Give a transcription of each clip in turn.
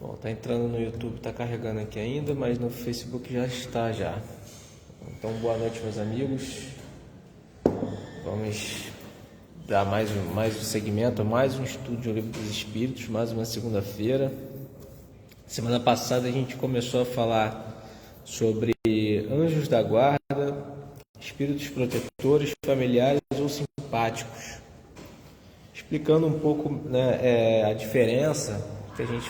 Bom, tá entrando no YouTube, tá carregando aqui ainda, mas no Facebook já está já. Então, boa noite, meus amigos. Vamos dar mais um segmento, mais um estudo de O Livro dos Espíritos, mais uma segunda-feira. Semana passada a gente começou a falar sobre anjos da guarda, espíritos protetores, familiares ou simpáticos, explicando um pouco, né, a diferença que a gente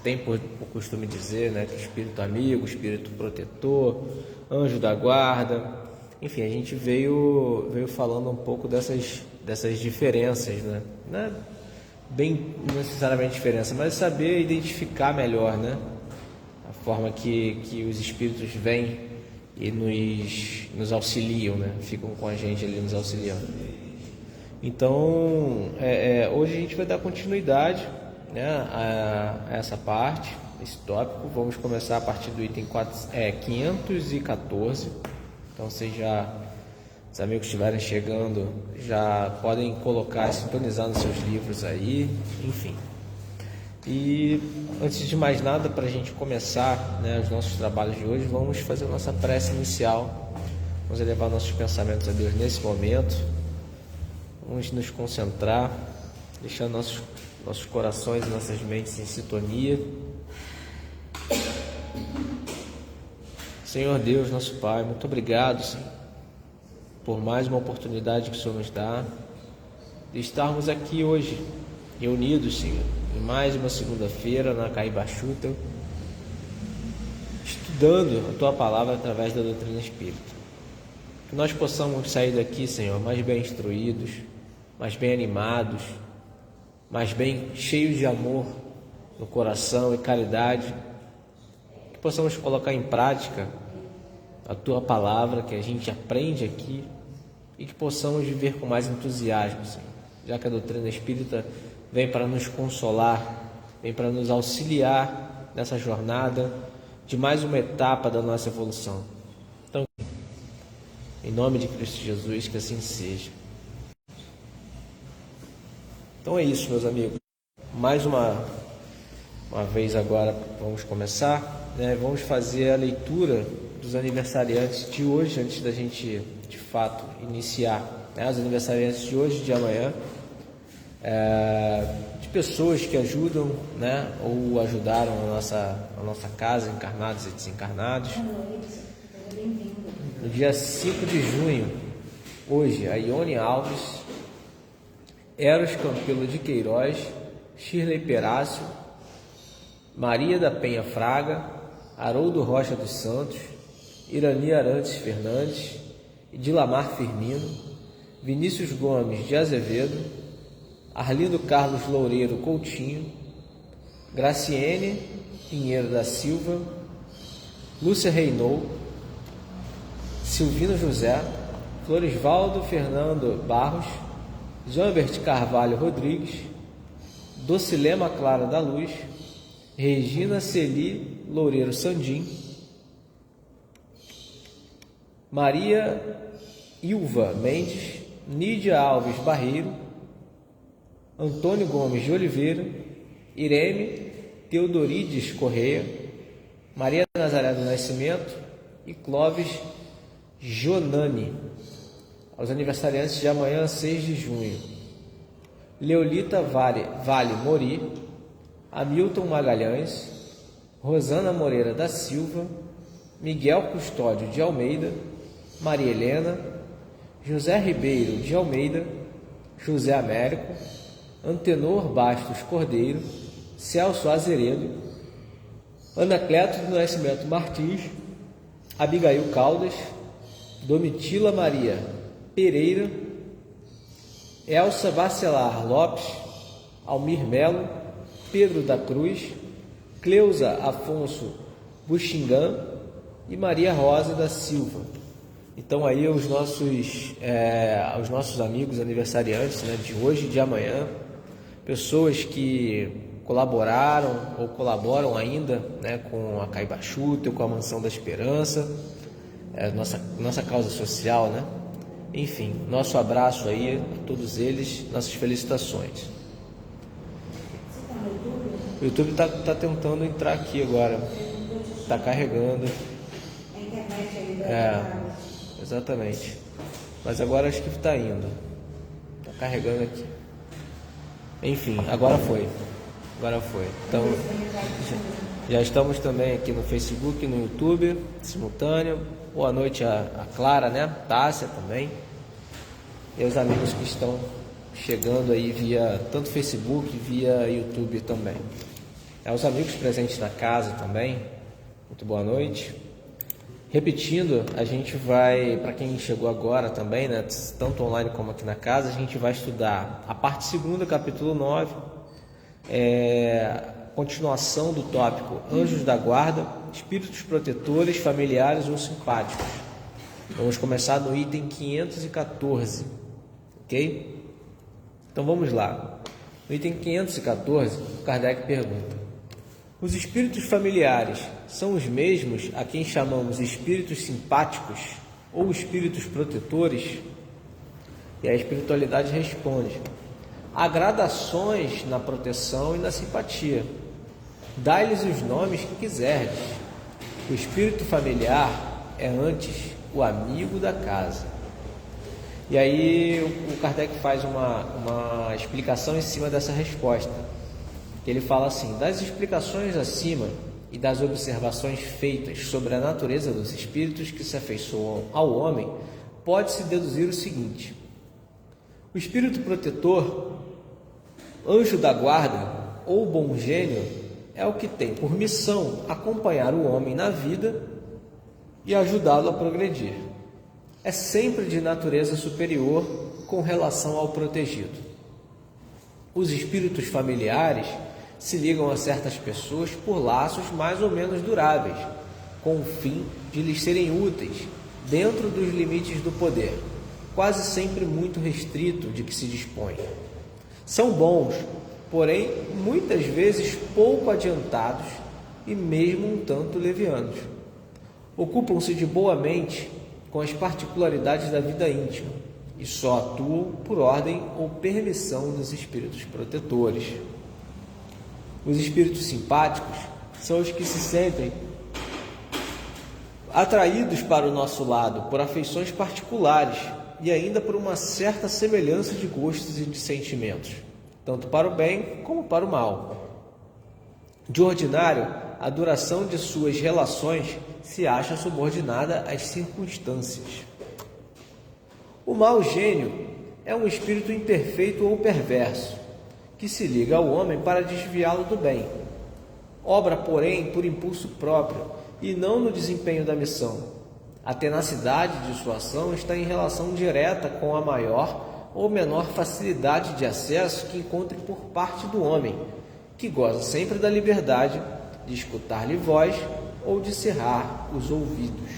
tem por costume dizer, né, que espírito amigo, espírito protetor, anjo da guarda, enfim, a gente veio falando um pouco dessas diferenças, né? Não é bem necessariamente diferença, mas saber identificar melhor, né, a forma que os espíritos vêm e nos auxiliam, né, ficam com a gente ali nos auxiliando. Então, hoje a gente vai dar continuidade, né, a essa parte, esse tópico. Vamos começar a partir do item 514. Então, os amigos que estiverem chegando já podem colocar, sintonizar nos seus livros aí, enfim. E antes de mais nada, para a gente começar, né, os nossos trabalhos de hoje, vamos fazer a nossa prece inicial. Vamos elevar nossos pensamentos a Deus nesse momento. Vamos nos concentrar, deixar nossos corações e nossas mentes em sintonia. Senhor Deus, nosso Pai, muito obrigado, Senhor, por mais uma oportunidade que o Senhor nos dá de estarmos aqui hoje, reunidos, Senhor, em mais uma segunda-feira na Caibachuta, estudando a Tua Palavra através da doutrina espírita. Que nós possamos sair daqui, Senhor, mais bem instruídos, mais bem animados, mais bem cheios de amor no coração e caridade, que possamos colocar em prática a Tua Palavra que a gente aprende aqui e que possamos viver com mais entusiasmo, Senhor, já que a doutrina espírita vem para nos consolar, vem para nos auxiliar nessa jornada de mais uma etapa da nossa evolução. Então, em nome de Cristo Jesus, que assim seja. Então é isso, meus amigos. Mais uma vez agora vamos começar, né? Vamos fazer a leitura dos aniversariantes de hoje, antes da gente, de fato, iniciar, né? Os aniversariantes de hoje e de amanhã, de pessoas que ajudam, né? Ou ajudaram a nossa casa, encarnados e desencarnados. No dia 5 de junho, hoje, a Ione Alves, Eros Campelo de Queiroz, Shirley Perácio, Maria da Penha Fraga, Haroldo Rocha dos Santos, Irani Arantes Fernandes, Dilamar Firmino, Vinícius Gomes de Azevedo, Arlindo Carlos Loureiro Coutinho, Graciene Pinheiro da Silva, Lúcia Reinou, Silvino José, Florisvaldo Fernando Barros, Jambert Carvalho Rodrigues, Docilema Clara da Luz, Regina Celi Loureiro Sandim, Maria Ilva Mendes, Nídia Alves Barreiro, Antônio Gomes de Oliveira, Irene Teodorides Correia, Maria Nazaré do Nascimento e Clóvis Jonani. Aos aniversariantes de amanhã, 6 de junho, Leolita Vale Mori, Hamilton Magalhães, Rosana Moreira da Silva, Miguel Custódio de Almeida, Maria Helena, José Ribeiro de Almeida, José Américo, Antenor Bastos Cordeiro, Celso Azeredo, Anacleto do Nascimento Martins, Abigail Caldas, Domitila Maria Pereira, Elsa Bacelar Lopes, Almir Melo, Pedro da Cruz, Cleusa Afonso Buxingã e Maria Rosa da Silva. Então aí os nossos amigos aniversariantes, né, de hoje e de amanhã, pessoas que colaboraram ou colaboram ainda, né, com a Caibachuta, com a Mansão da Esperança, nossa causa social, né? Enfim, nosso abraço aí a todos eles, nossas felicitações. O YouTube tá tentando entrar aqui agora. Tá carregando. Exatamente. Mas agora acho que está indo. Está carregando aqui. Enfim, agora foi. Então, já estamos também aqui no Facebook, no YouTube, simultâneo. Boa noite a Clara, né? Tássia também. E os amigos que estão chegando aí via tanto Facebook, via YouTube também. Os amigos presentes na casa também. Muito boa noite. Repetindo, a gente vai, para quem chegou agora também, né, tanto online como aqui na casa, a gente vai estudar a parte 2, capítulo 9, continuação do tópico Anjos da Guarda, Espíritos Protetores, Familiares ou Simpáticos. Vamos começar no item 514, ok? Então vamos lá. No item 514, Kardec pergunta: os espíritos familiares são os mesmos a quem chamamos espíritos simpáticos ou espíritos protetores? E a espiritualidade responde: há gradações na proteção e na simpatia. Dai-lhes os nomes que quiserdes. O espírito familiar é antes o amigo da casa. E aí o Kardec faz uma explicação em cima dessa resposta. Ele fala assim: das explicações acima e das observações feitas sobre a natureza dos espíritos que se afeiçoam ao homem, pode-se deduzir o seguinte: o espírito protetor, anjo da guarda ou bom gênio é o que tem por missão acompanhar o homem na vida e ajudá-lo a progredir. É sempre de natureza superior com relação ao protegido. Os espíritos familiares se ligam a certas pessoas por laços mais ou menos duráveis, com o fim de lhes serem úteis dentro dos limites do poder, quase sempre muito restrito de que se dispõe. São bons, porém, muitas vezes pouco adiantados e mesmo um tanto levianos. Ocupam-se de boa mente com as particularidades da vida íntima e só atuam por ordem ou permissão dos espíritos protetores. Os espíritos simpáticos são os que se sentem atraídos para o nosso lado por afeições particulares e ainda por uma certa semelhança de gostos e de sentimentos, tanto para o bem como para o mal. De ordinário, a duração de suas relações se acha subordinada às circunstâncias. O mau gênio é um espírito imperfeito ou perverso, que se liga ao homem para desviá-lo do bem. Obra, porém, por impulso próprio e não no desempenho da missão. A tenacidade de sua ação está em relação direta com a maior ou menor facilidade de acesso que encontre por parte do homem, que goza sempre da liberdade de escutar-lhe voz ou de cerrar os ouvidos.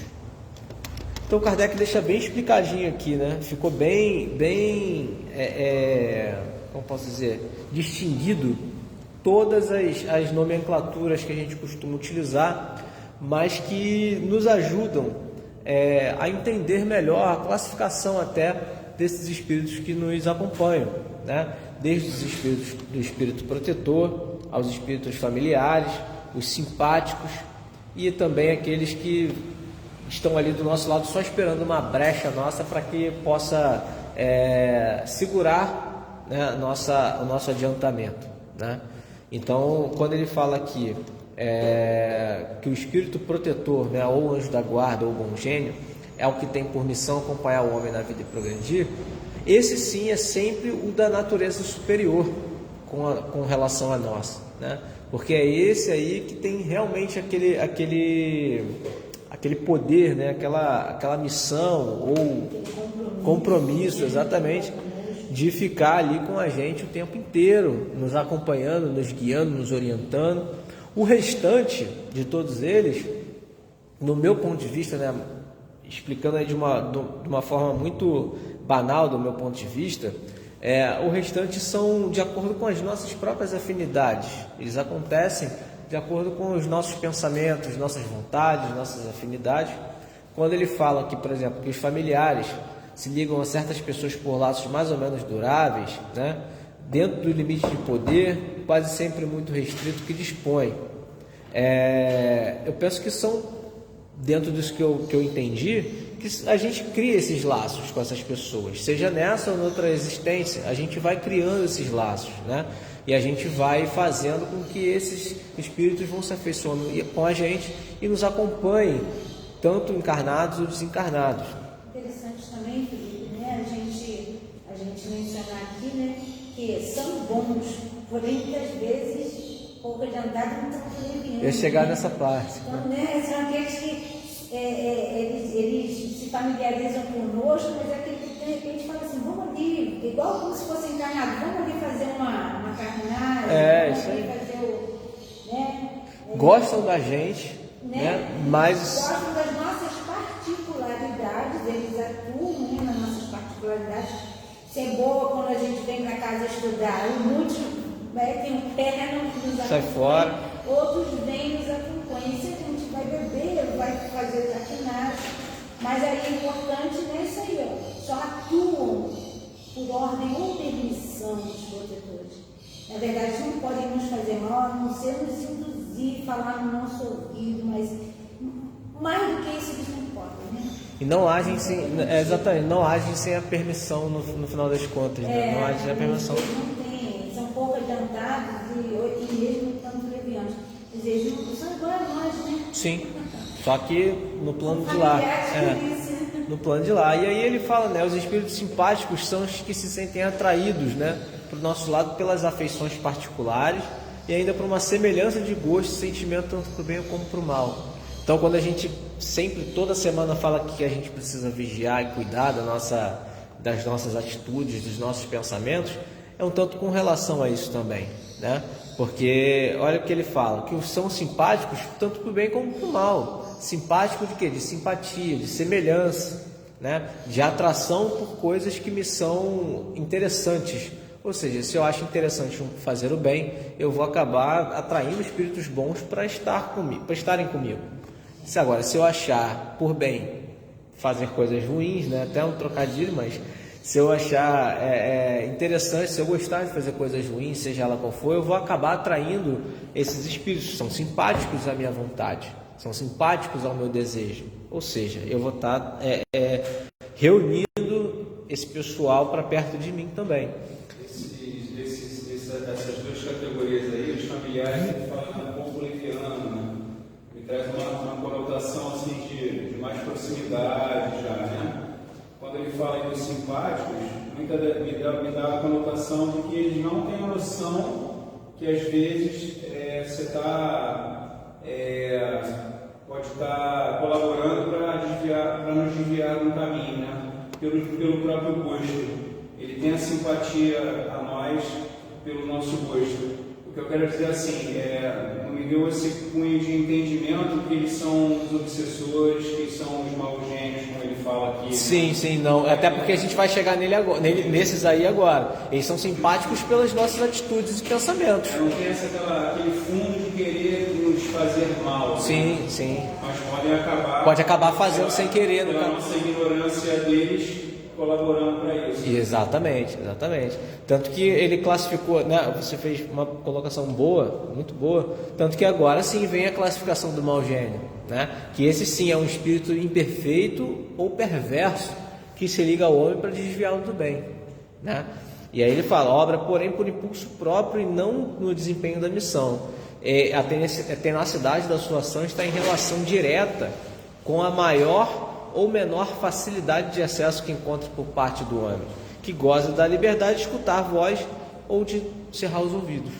Então Kardec deixa bem explicadinho aqui, né? Ficou bem, como posso dizer, distinguido todas as nomenclaturas que a gente costuma utilizar, mas que nos ajudam a entender melhor a classificação até desses espíritos que nos acompanham, né? Desde os espíritos do espírito protetor aos espíritos familiares, os simpáticos e também aqueles que estão ali do nosso lado só esperando uma brecha nossa para que possa segurar, né, o nosso adiantamento, né? Então, quando ele fala aqui que o espírito protetor, né, ou anjo da guarda ou bom gênio, é o que tem por missão acompanhar o homem na vida e progredir, esse sim é sempre o da natureza superior com relação a nós, né? Porque é esse aí que tem realmente aquele poder, né? aquela missão ou compromisso, exatamente, de ficar ali com a gente o tempo inteiro, nos acompanhando, nos guiando, nos orientando. O restante de todos eles, no meu ponto de vista, né, explicando aí de uma forma muito banal do meu ponto de vista, o restante são de acordo com as nossas próprias afinidades. Eles acontecem de acordo com os nossos pensamentos, nossas vontades, nossas afinidades. Quando ele fala aqui, por exemplo, que os familiares se ligam a certas pessoas por laços mais ou menos duráveis, né? dentro do limite de poder, quase sempre muito restrito, que dispõe. Eu penso que são, dentro disso que eu entendi, que a gente cria esses laços com essas pessoas, seja nessa ou noutra existência, a gente vai criando esses laços, né? E a gente vai fazendo com que esses espíritos vão se afeiçoando com a gente e nos acompanhem, tanto encarnados ou desencarnados. Interessante também, Felipe, né? A gente mencionar aqui, né, que são bons, porém muitas vezes pouco adiantados não estão leviando. Eu ia chegar nessa parte. Então, né, são aqueles que eles se familiarizam conosco, mas é aquele que de repente fala assim, vamos ali, igual como se fosse encarnado, vamos ali fazer uma caminhada, isso aí. Fazer né? Gostam da gente, né? Mas gostam das nossas particularidades, eles atuam, né, nas nossas particularidades. Isso é boa quando a gente vem para casa estudar. Muitos metem o pé, não nos sai fora. Outros vêm nos acompanham. Se a gente vai beber, vai fazer traquinagem. Mas aí é importante, né, isso aí, ó, só atuam por ordem ou permissão dos protetores. Na verdade, não podem nos fazer mal, a não ser nos induzir, falar no nosso ouvido, mas mais do que isso eles não podem, né? E não agem sem, exatamente, não agem sem a permissão no final das contas, né? Não agem sem a permissão. Eles não têm, são pouco adiantados e mesmo tanto levianos. Eles não são igual a nós, né? Sim, só que no plano de lá. No plano de lá. E aí ele fala, né? Os espíritos simpáticos são os que se sentem atraídos, né, para o nosso lado pelas afeições particulares e ainda por uma semelhança de gosto e sentimento tanto para o bem como para o mal. Então, quando a gente sempre, toda semana fala que a gente precisa vigiar e cuidar das nossas atitudes, dos nossos pensamentos, é um tanto com relação a isso também, né? Porque olha o que ele fala, que são simpáticos tanto para o bem como para o mal. Simpático de quê? De simpatia, de semelhança, né? De atração por coisas que me são interessantes. Ou seja, se eu acho interessante fazer o bem, eu vou acabar atraindo espíritos bons para estarem comigo. Se eu achar por bem fazer coisas ruins, né? Até um trocadilho, mas se eu achar interessante, se eu gostar de fazer coisas ruins, seja ela qual for, eu vou acabar atraindo esses espíritos. São simpáticos à minha vontade, são simpáticos ao meu desejo. Ou seja, eu vou estar reunindo esse pessoal para perto de mim também. Essas duas categorias aí, os familiares, que falam um pouco leviano, né? Me traz uma conotação assim, de mais proximidade já, né? Quando ele fala aí dos simpáticos, me dá a conotação de que eles não têm a noção que às vezes você pode estar colaborando para nos desviar no caminho, né? Pelo próprio gosto. Ele tem a simpatia a nós pelo nosso gosto. O que eu quero dizer assim, me deu esse cunho de entendimento que eles são os obsessores, que são os maus gênios, como ele fala aqui. Sim, não. Até porque a gente vai chegar nesses aí agora. Eles são simpáticos pelas nossas atitudes e pensamentos. Não tem aquele fundo de querer nos fazer mal. Sim. Mas pode acabar fazendo sem querer. Pela nossa ignorância deles, colaborando para isso. Exatamente. Tanto que ele classificou, né? Você fez uma colocação boa, muito boa. Tanto que agora sim vem a classificação do mau gênio, né? Que esse sim é um espírito imperfeito ou perverso que se liga ao homem para desviá-lo do bem, né? E aí ele fala, obra, porém, por impulso próprio e não no desempenho da missão. A tenacidade da sua ação está em relação direta com a maior ou menor facilidade de acesso que encontra por parte do homem, que goza da liberdade de escutar a voz ou de cerrar os ouvidos.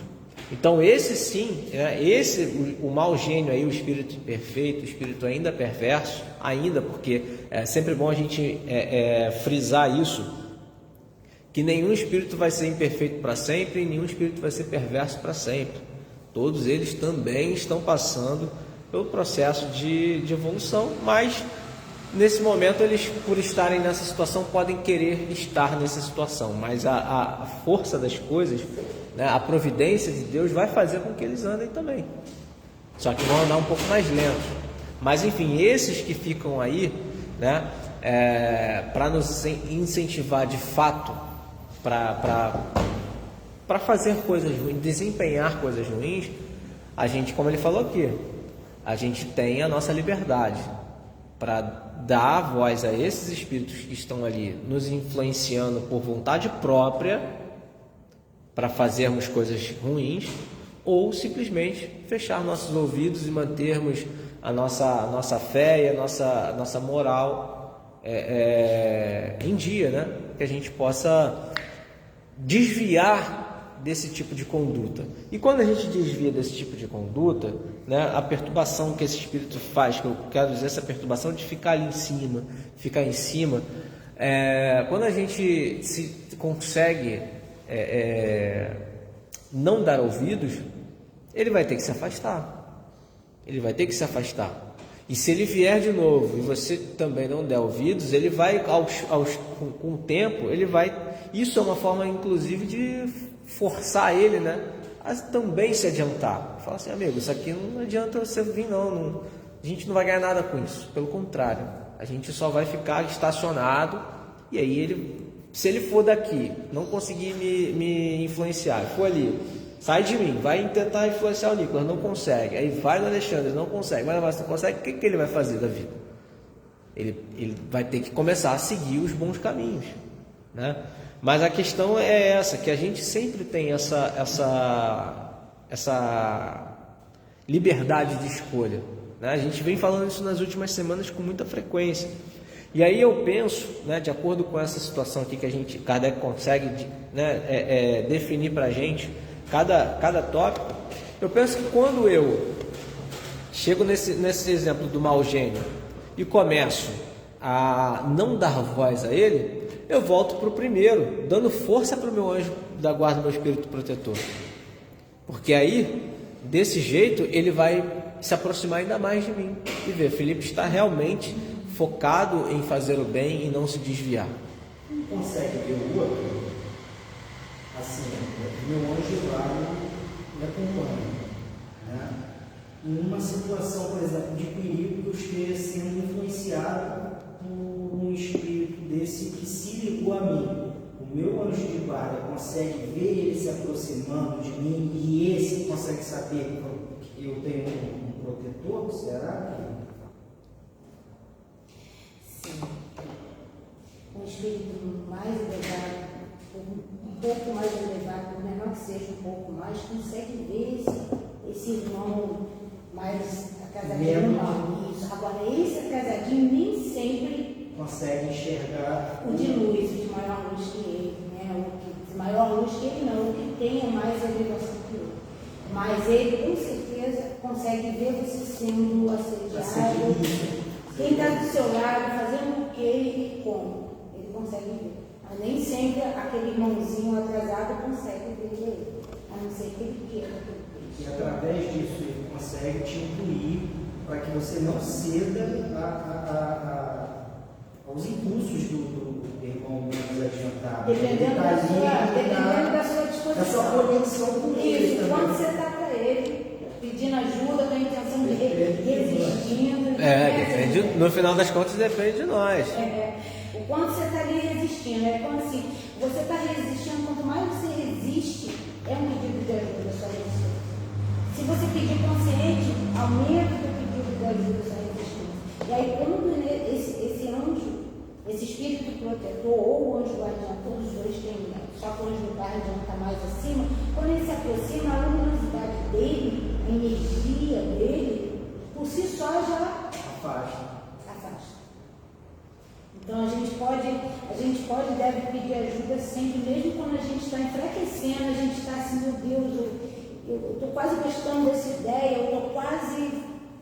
Então esse sim, o mau gênio aí, o espírito imperfeito, o espírito ainda perverso, porque é sempre bom a gente frisar isso, que nenhum espírito vai ser imperfeito para sempre e nenhum espírito vai ser perverso para sempre. Todos eles também estão passando pelo processo de evolução, mas nesse momento eles, por estarem nessa situação, podem querer estar nessa situação, mas a força das coisas, né, a providência de Deus vai fazer com que eles andem também, só que vão andar um pouco mais lentos. Mas enfim, esses que ficam aí, né, para nos incentivar de fato para para fazer coisas ruins, desempenhar coisas ruins, a gente, como ele falou aqui, a gente tem a nossa liberdade para dar voz a esses espíritos que estão ali nos influenciando por vontade própria para fazermos coisas ruins, ou simplesmente fechar nossos ouvidos e mantermos a nossa fé e a nossa moral em dia, né? Que a gente possa desviar desse tipo de conduta. E quando a gente desvia desse tipo de conduta, né, a perturbação que esse espírito faz, que eu quero dizer, essa perturbação de ficar ali em cima, quando a gente se consegue não dar ouvidos, ele vai ter que se afastar. E se ele vier de novo e você também não der ouvidos, ele vai, com o tempo, ele vai... Isso é uma forma, inclusive, de forçar ele, né, a também se adiantar. Fala assim, amigo, isso aqui não adianta você vir, não. A gente não vai ganhar nada com isso. Pelo contrário, a gente só vai ficar estacionado. E aí, se ele for daqui, não conseguir me influenciar, for ali, sai de mim, vai tentar influenciar o Nicolas, não consegue. Aí vai no Alexandre, não consegue. Mas não consegue, o que ele vai fazer da vida? Ele vai ter que começar a seguir os bons caminhos, né? Mas a questão é essa, que a gente sempre tem essa liberdade de escolha, né? A gente vem falando isso nas últimas semanas com muita frequência. E aí eu penso, né, de acordo com essa situação aqui que Kardec consegue, né, definir para a gente cada tópico, eu penso que quando eu chego nesse exemplo do mau gênio e começo a não dar voz a ele, eu volto para o primeiro, dando força para o meu anjo da guarda, meu espírito protetor. Porque aí, desse jeito, ele vai se aproximar ainda mais de mim e ver, Felipe está realmente focado em fazer o bem e não se desviar. Não consegue ver o outro? Assim, meu anjo lá me acompanha, né? Em uma situação, por exemplo, de perigo, eu esteja sendo influenciado por um espírito desse que se ligou a mim. O meu anjo de guarda consegue ver ele se aproximando de mim e esse consegue saber que eu tenho um protetor? Será que... Sim. Um espírito mais elevado, um pouco mais elevado, por menor que seja um pouco mais, consegue ver esse irmão mais acasadinho. Isso. Agora, esse acasadinho nem sempre consegue enxergar o de luz, o de maior luz que ele, né? O de maior luz que ele não, o que tenha mais elevação que ele. Mas ele, com certeza, consegue ver você sendo assediado. Quem está do seu lado, fazendo o que e como. Ele consegue ver. Mas nem sempre aquele irmãozinho atrasado consegue ver ele. A não ser que ele queira. E através disso ele consegue te incluir para que você não ceda aos impulsos do irmão menos adiantado. Dependendo da sua disposição. Da sua conexão com ele. Isso, quando você está para ele, pedindo ajuda, com a intenção de resistindo. Depende, no final das contas depende de nós. O quanto você está ali resistindo. É como assim, você está resistindo, quanto mais você resiste, é um pedido de ajuda só isso. Se você pedir consciente, aumenta o pedido de ajuda só resistência. E aí, quando esse anjo, esse espírito protetor ou o anjo guardião, todos os dois têm, né? Só que o anjo guardião está mais acima, quando ele se aproxima, a luminosidade dele, a energia dele, por si só já afasta. Então a gente pode e deve pedir ajuda sempre, mesmo quando a gente está enfraquecendo, a gente está assim, meu Deus, eu estou quase gostando dessa ideia, eu estou quase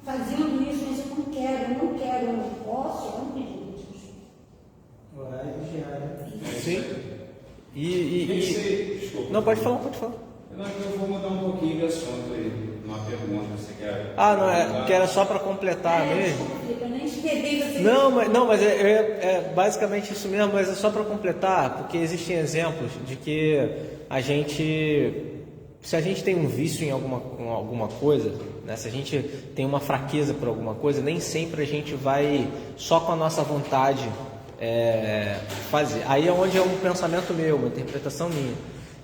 fazendo isso, mas eu não posso, é um pedido de ajuda. Horário diário. Sim. Desculpa. Não, pode falar. Eu vou mudar um pouquinho de assunto aí. Uma pergunta, você quer? Que era só para completar mesmo. Eu nem escrevi você. Não, mas é basicamente isso mesmo, mas é só para completar, porque existem exemplos de que se a gente tem um vício em alguma coisa, né, se a gente tem uma fraqueza por alguma coisa, nem sempre a gente vai só com a nossa vontade fazer. Aí é onde é um pensamento meu, uma interpretação minha,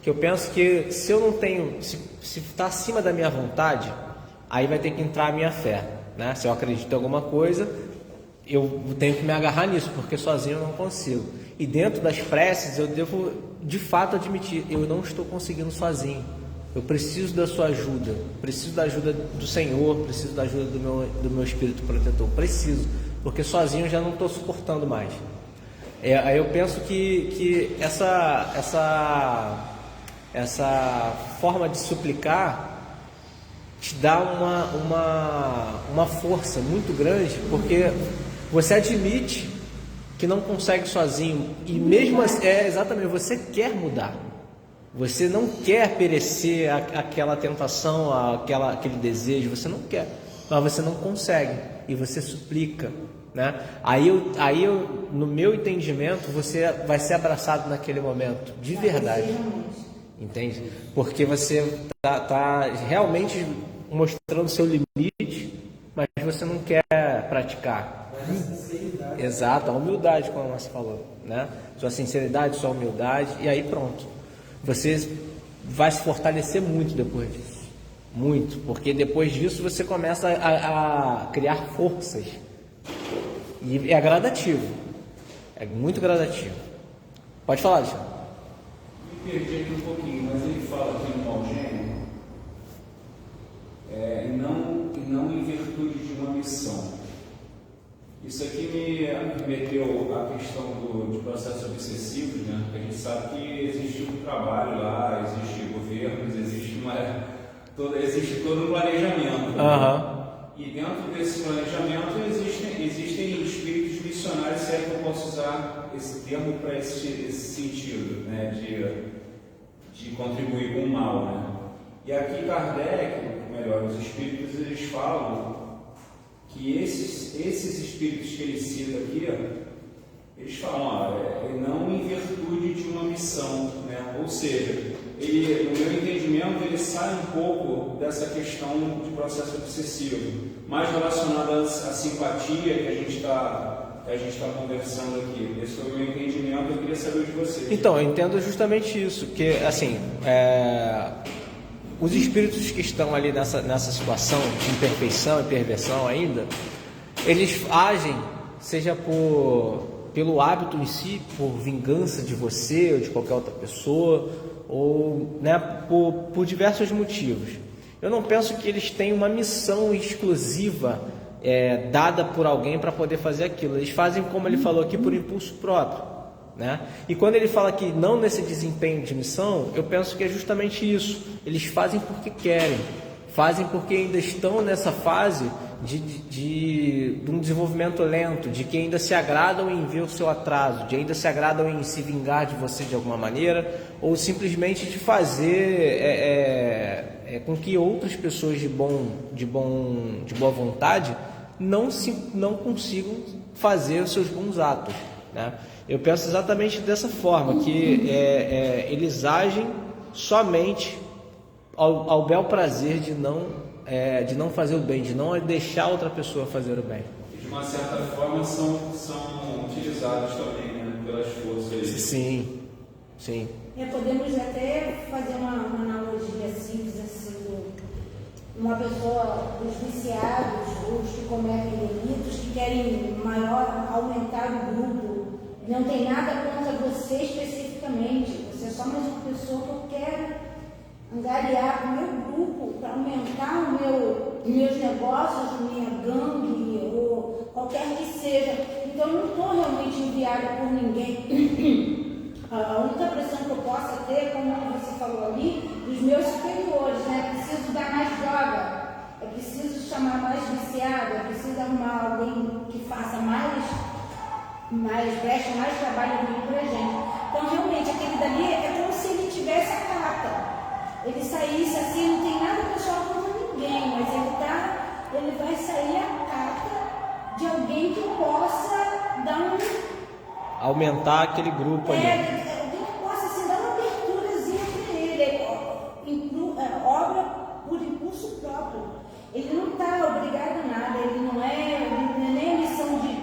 que eu penso que se eu não tenho, se está acima da minha vontade, aí vai ter que entrar a minha fé, né? Se eu acredito em alguma coisa, eu tenho que me agarrar nisso, porque sozinho eu não consigo. E dentro das preces eu devo de fato admitir, eu não estou conseguindo sozinho. Eu preciso da sua ajuda, preciso da ajuda do Senhor, preciso da ajuda do meu Espírito Protetor, preciso, porque sozinho eu já não estou suportando mais. Aí eu penso que essa forma de suplicar te dá uma força muito grande, porque você admite que não consegue sozinho, e mesmo assim, exatamente, você quer mudar. Você não quer perecer aquela tentação, aquele desejo, você não quer, mas você não consegue, e você suplica, né? Aí eu, no meu entendimento, você vai ser abraçado naquele momento, de verdade, entende? Porque você tá realmente mostrando seu limite, mas você não quer praticar. Exato, a humildade, como a Márcia falou, né? Sua sinceridade, sua humildade, e aí pronto. Você vai se fortalecer muito depois disso. Muito, porque depois disso você começa a criar forças. E é gradativo. É muito gradativo. Pode falar, Alexandre. Me perdi aqui um pouquinho, mas ele fala aqui no Paulgênio, e não em virtude de uma missão. Isso aqui me remeteu à questão de processos obsessivos, né? Porque a gente sabe que existe um trabalho lá, existe governos, existe todo um planejamento. Né? E dentro desse planejamento existem espíritos missionários, se é que eu posso usar esse termo para esse sentido, né? De contribuir com o mal. Né? E aqui Kardec, melhor, os espíritos, eles falam que esses espíritos que ele cita aqui, eles falam, não em virtude de uma missão, né? Ou seja, ele, no meu entendimento, ele sai um pouco dessa questão de processo obsessivo, mais relacionado à simpatia que a gente está conversando aqui. Esse foi o meu entendimento, eu queria saber de vocês. Então, eu entendo justamente isso, que assim, os espíritos que estão ali nessa situação de imperfeição e perversão ainda, eles agem, seja pelo hábito em si, por vingança de você ou de qualquer outra pessoa, ou, né, por diversos motivos. Eu não penso que eles têm uma missão exclusiva dada por alguém para poder fazer aquilo. Eles fazem, como ele falou aqui, por impulso próprio. Né? E quando ele fala que não nesse desempenho de missão, eu penso que é justamente isso. Eles fazem porque querem, fazem porque ainda estão nessa fase de um desenvolvimento lento, de que ainda se agradam em ver o seu atraso, de ainda se agradam em se vingar de você de alguma maneira, ou simplesmente de fazer com que outras pessoas de boa vontade não consigam fazer os seus bons atos, né? Eu penso exatamente dessa forma, que eles agem somente ao bel prazer de não fazer o bem, de não deixar outra pessoa fazer o bem. E de uma certa forma são utilizados também, né, pelas forças. Sim, sim. Podemos até fazer uma analogia simples assim, uma pessoa, os viciados, os que cometem delitos, que querem aumentar o grupo. Não tem nada contra você especificamente, você é só mais uma pessoa que eu quero angariar o meu grupo para aumentar meus negócios, minha gangue ou qualquer que seja. Então eu não estou realmente enviada por ninguém. A única pressão que eu possa ter, como você falou ali, dos meus superiores, né? É preciso dar mais droga, é preciso chamar mais viciado, é preciso arrumar alguém que faça preste mais trabalho ruim pra gente. Então realmente aquele dali é como se ele tivesse a carta. Ele saísse assim, não tem nada pessoal contra ninguém, mas ele vai sair a carta de alguém que possa dar aumentar aquele grupo ali. Alguém que possa assim, dar uma aberturazinha para ele. Obra por impulso próprio. Ele não está obrigado a nada, ele não é nem a missão de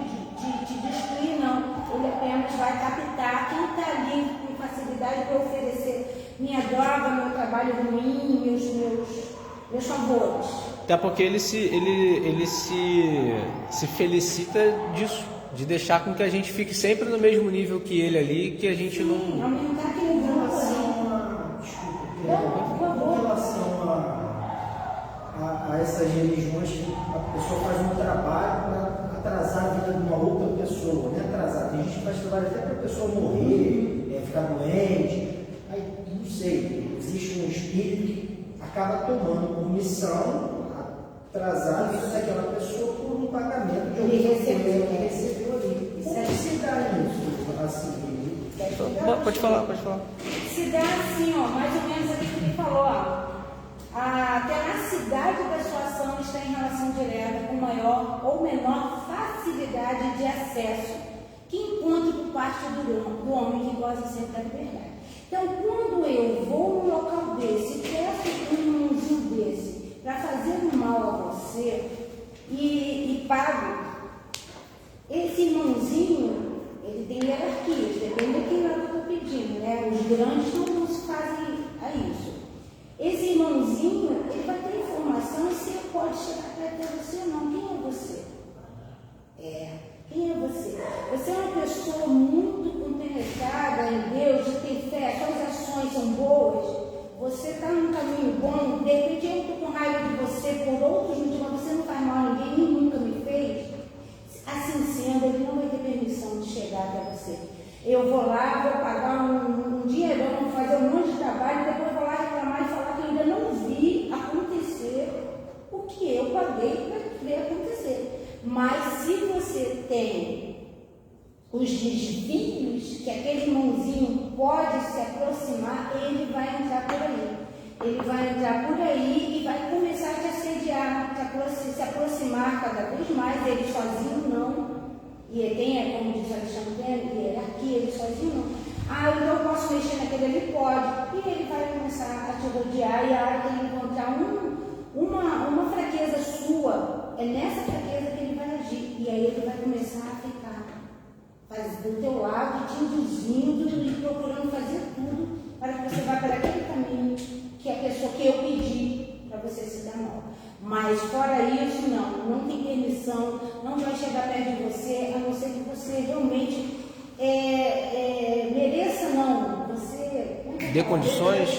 destruir, não. Ele apenas vai captar quem está ali com facilidade para oferecer minha droga. trabalho ruim, meus favores. Até porque ele se felicita disso, de deixar com que a gente fique sempre no mesmo nível que ele ali, que a gente não... Aumentar aquele Com grupo relação a... Desculpa, com relação a essas religiões que a pessoa faz um trabalho para atrasar a vida de uma outra pessoa, né? Atrasar. Tem gente que faz trabalho até para a pessoa morrer, ficar doente. Aí, não sei, existe um espírito que acaba tomando por missão atrasar a vida daquela pessoa por um pagamento de alguma coisa que recebeu ali. Como se dá isso? Assim, Pode falar. se dá assim, ó, mais ou menos aqui que ele falou, ó. A tenacidade da sua ação está em relação direta com maior ou menor facilidade de acesso que encontre por parte do homem que goza sempre da liberdade. Então, quando eu vou num local desse, peço um irmãozinho desse para fazer um mal a você e pago, esse irmãozinho, ele tem hierarquias, depende de quem eu estou pedindo, né? Os grandes não se fazem a isso. Esse irmãozinho, ele vai ter informação se ele pode chegar até você ou não. Quem é você? Quem é você? Você é uma pessoa muito compenetrada em Deus, de ter fé, suas ações são boas, você está num caminho bom, de repente eu estou com raiva de você por outros motivos, mas você não faz mal a ninguém, nem nunca me fez. Assim sendo, ele não vai ter permissão de chegar até você. Eu vou lá, vou pagar um dinheirão, vou fazer um monte de trabalho, depois vou lá reclamar e falar que eu ainda não vi acontecer o que eu paguei para ver acontecer. Mas se você tem os desvios que aquele irmãozinho pode se aproximar, ele vai entrar por aí. Ele vai entrar por aí e vai começar a te assediar, se aproximar cada vez mais, ele sozinho não. E tem, como diz Alexandre, hierarquia, ele sozinho não. Então eu posso mexer naquele ali? Pode. E ele vai começar a te rodear e a hora que ele encontrar uma fraqueza sua, é nessa fraqueza que ele vai agir. E aí ele vai começar a ficar do teu lado, te induzindo e procurando fazer tudo para que você vá para aquele caminho que a pessoa que eu pedi para você se dar mal. Mas fora isso, não tem permissão, não vai chegar perto de você, a não ser que você realmente mereça, não. Você Dê condições.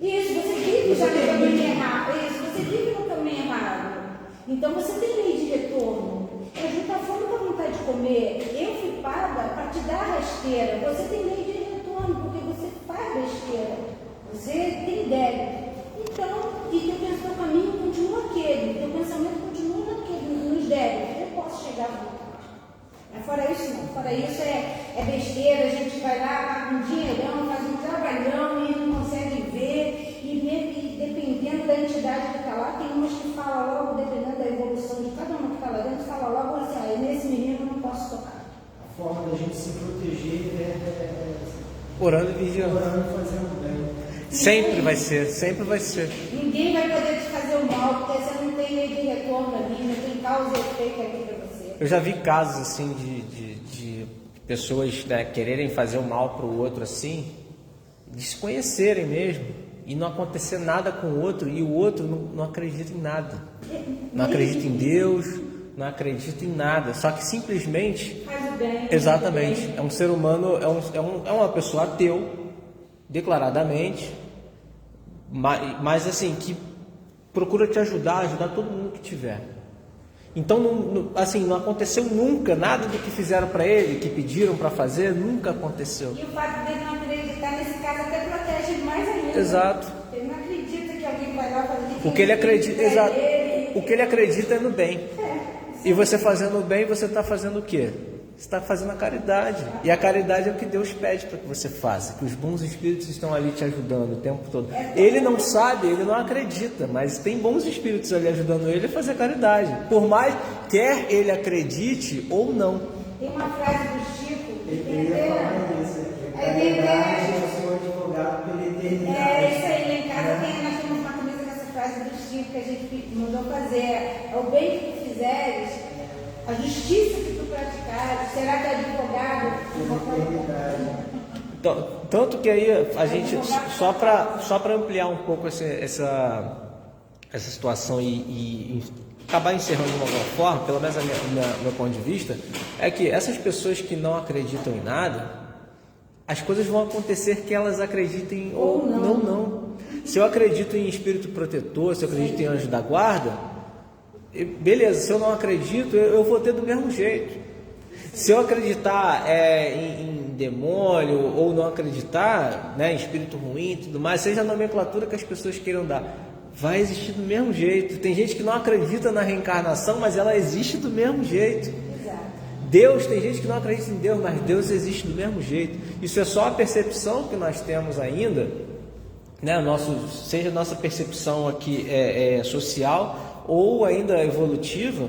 Isso, você vive já no caminho errado. Isso, você vive no caminho errado. Então você tem lei de retorno. A gente está falando com a vontade de comer. Eu fui paga para te dar a rasteira. Você tem lei de retorno, porque você faz besteira. Você tem débito. Então, e teu caminho continua aquele, teu pensamento continua naquele, nos débitos. Eu posso chegar à vontade. Mas fora isso, não. Fora isso é besteira. A gente vai lá, paga um dinheirão, faz um trabalhão e não consegue ver. E dependendo da entidade que está lá, tem umas que falam logo, dependendo da evolução de cada uma que está lá dentro, fala logo assim, nesse menino eu não posso tocar. A forma da gente se proteger é Orando e vigiando. orando e fazendo bem. Sempre vai ser. Ninguém vai poder te fazer o mal, porque você não tem lei de retorno ali, não tem causa e efeito aqui para você. Eu já vi casos assim de pessoas, né, quererem fazer o mal para o outro assim, de se conhecerem mesmo, e não acontecer nada com o outro, e o outro não acredita em nada. Não acredita em Deus, não acredita em nada, só que simplesmente... Faz o bem. Exatamente, é um ser humano, é uma pessoa ateu, declaradamente, mas assim, que procura te ajudar todo mundo que tiver. Então, não aconteceu nunca, nada do que fizeram para ele, que pediram para fazer, nunca aconteceu. E o fato dele não acreditar, nesse caso, até protege ele mais ainda. Exato. Ele não acredita que alguém vai lá fazer O que ele acredita, exato. Ele. O que ele acredita é no bem. E você fazendo o bem, você está fazendo o quê? Você está fazendo a caridade. E a caridade é o que Deus pede para que você faça. Que os bons espíritos estão ali te ajudando o tempo todo. Ele não sabe, ele não acredita, mas tem bons espíritos ali ajudando ele a fazer caridade. Por mais quer ele acredite ou não. Tem uma frase do Chico. Ele ia falar isso aqui. A caridade é o seu advogado pela eternidade. Isso aí, lá em casa nós temos uma camisa com essa frase do Chico que a gente mandou fazer. É o bem que tu fizeres, a justiça que tu praticares, será que é advogado? Então Tanto que aí a gente, só para ampliar um pouco essa situação e acabar encerrando de uma boa forma, pelo menos meu ponto de vista, é que essas pessoas que não acreditam em nada, as coisas vão acontecer que elas acreditem ou não. Se eu acredito em espírito protetor, se eu acredito em anjo da guarda, beleza, se eu não acredito, eu vou ter do mesmo jeito. Se eu acreditar em demônio ou não acreditar, né, em espírito ruim e tudo mais, seja a nomenclatura que as pessoas queiram dar, vai existir do mesmo jeito. Tem gente que não acredita na reencarnação, mas ela existe do mesmo jeito. Exato. Deus, tem gente que não acredita em Deus, mas Deus existe do mesmo jeito. Isso é só a percepção que nós temos ainda, né? Seja a nossa percepção aqui social ou ainda evolutiva,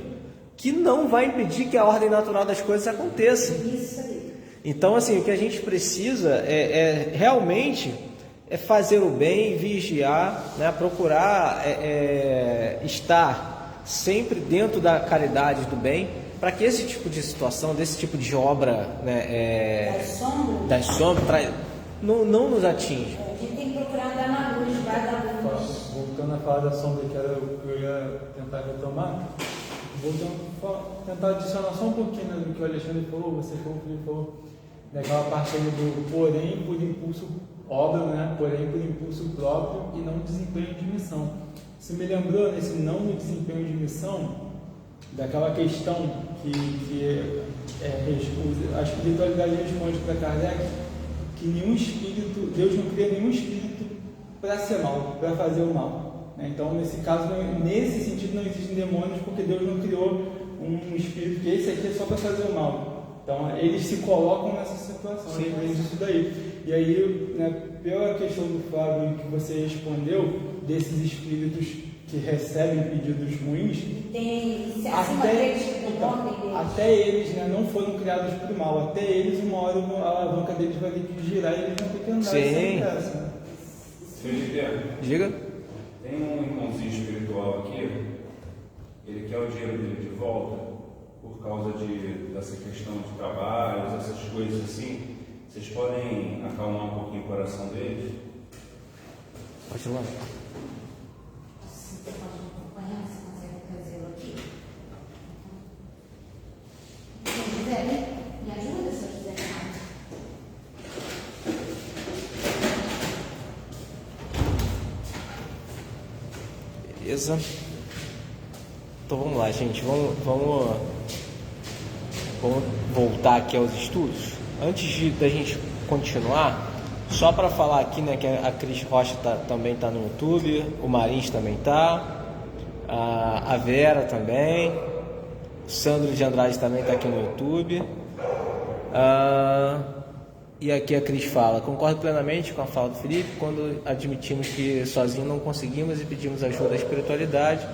que não vai impedir que a ordem natural das coisas aconteça. Isso aí. Então, assim, o que a gente precisa realmente fazer o bem, vigiar, né? Procurar estar sempre dentro da caridade do bem, para que esse tipo de situação, desse tipo de obra, né, das sombras, não nos atinja. A gente tem que procurar andar na luz, debaixo da luz. Voltando a falar da sombra, que era o que eu ia tentar retomar, tentar adicionar só um pouquinho do que o Alexandre falou, você falou, o Felipe falou, daquela parte aí do porém por impulso obra, né? Porém por impulso próprio e não desempenho de missão. Você me lembrou nesse não no desempenho de missão, daquela questão que a espiritualidade responde para Kardec, que nenhum espírito, Deus não cria nenhum espírito para ser mal, para fazer o mal. Então, nesse caso, nesse sentido, não existem demônios, porque Deus não criou um espírito que esse aqui é só para fazer o mal. Então, eles se colocam nessa situação, vem disso daí. E aí, né, pela questão do Flávio que você respondeu, desses espíritos que recebem pedidos ruins, até eles, né, não foram criados por mal, até eles, uma hora a alavanca deles vai ter que girar e eles vão ter que andar sem pressa. Felipe, Diga. tem um irmãozinho espiritual aqui, ele quer o dinheiro dele de volta por causa dessa questão de trabalhos, essas coisas assim. Vocês podem acalmar um pouquinho o coração dele? Pode ir lá. Você pode acompanhar, você consegue trazê-lo aqui? José, me ajuda, seu José? Beleza. Então vamos lá, gente. Vamos voltar aqui aos estudos. Antes da gente continuar, só para falar aqui, né, que a Cris Rocha também está no YouTube, o Marins também está, a Vera também, o Sandro de Andrade também está aqui no YouTube. E aqui a Cris fala: concordo plenamente com a fala do Felipe quando admitimos que sozinho não conseguimos e pedimos ajuda da espiritualidade.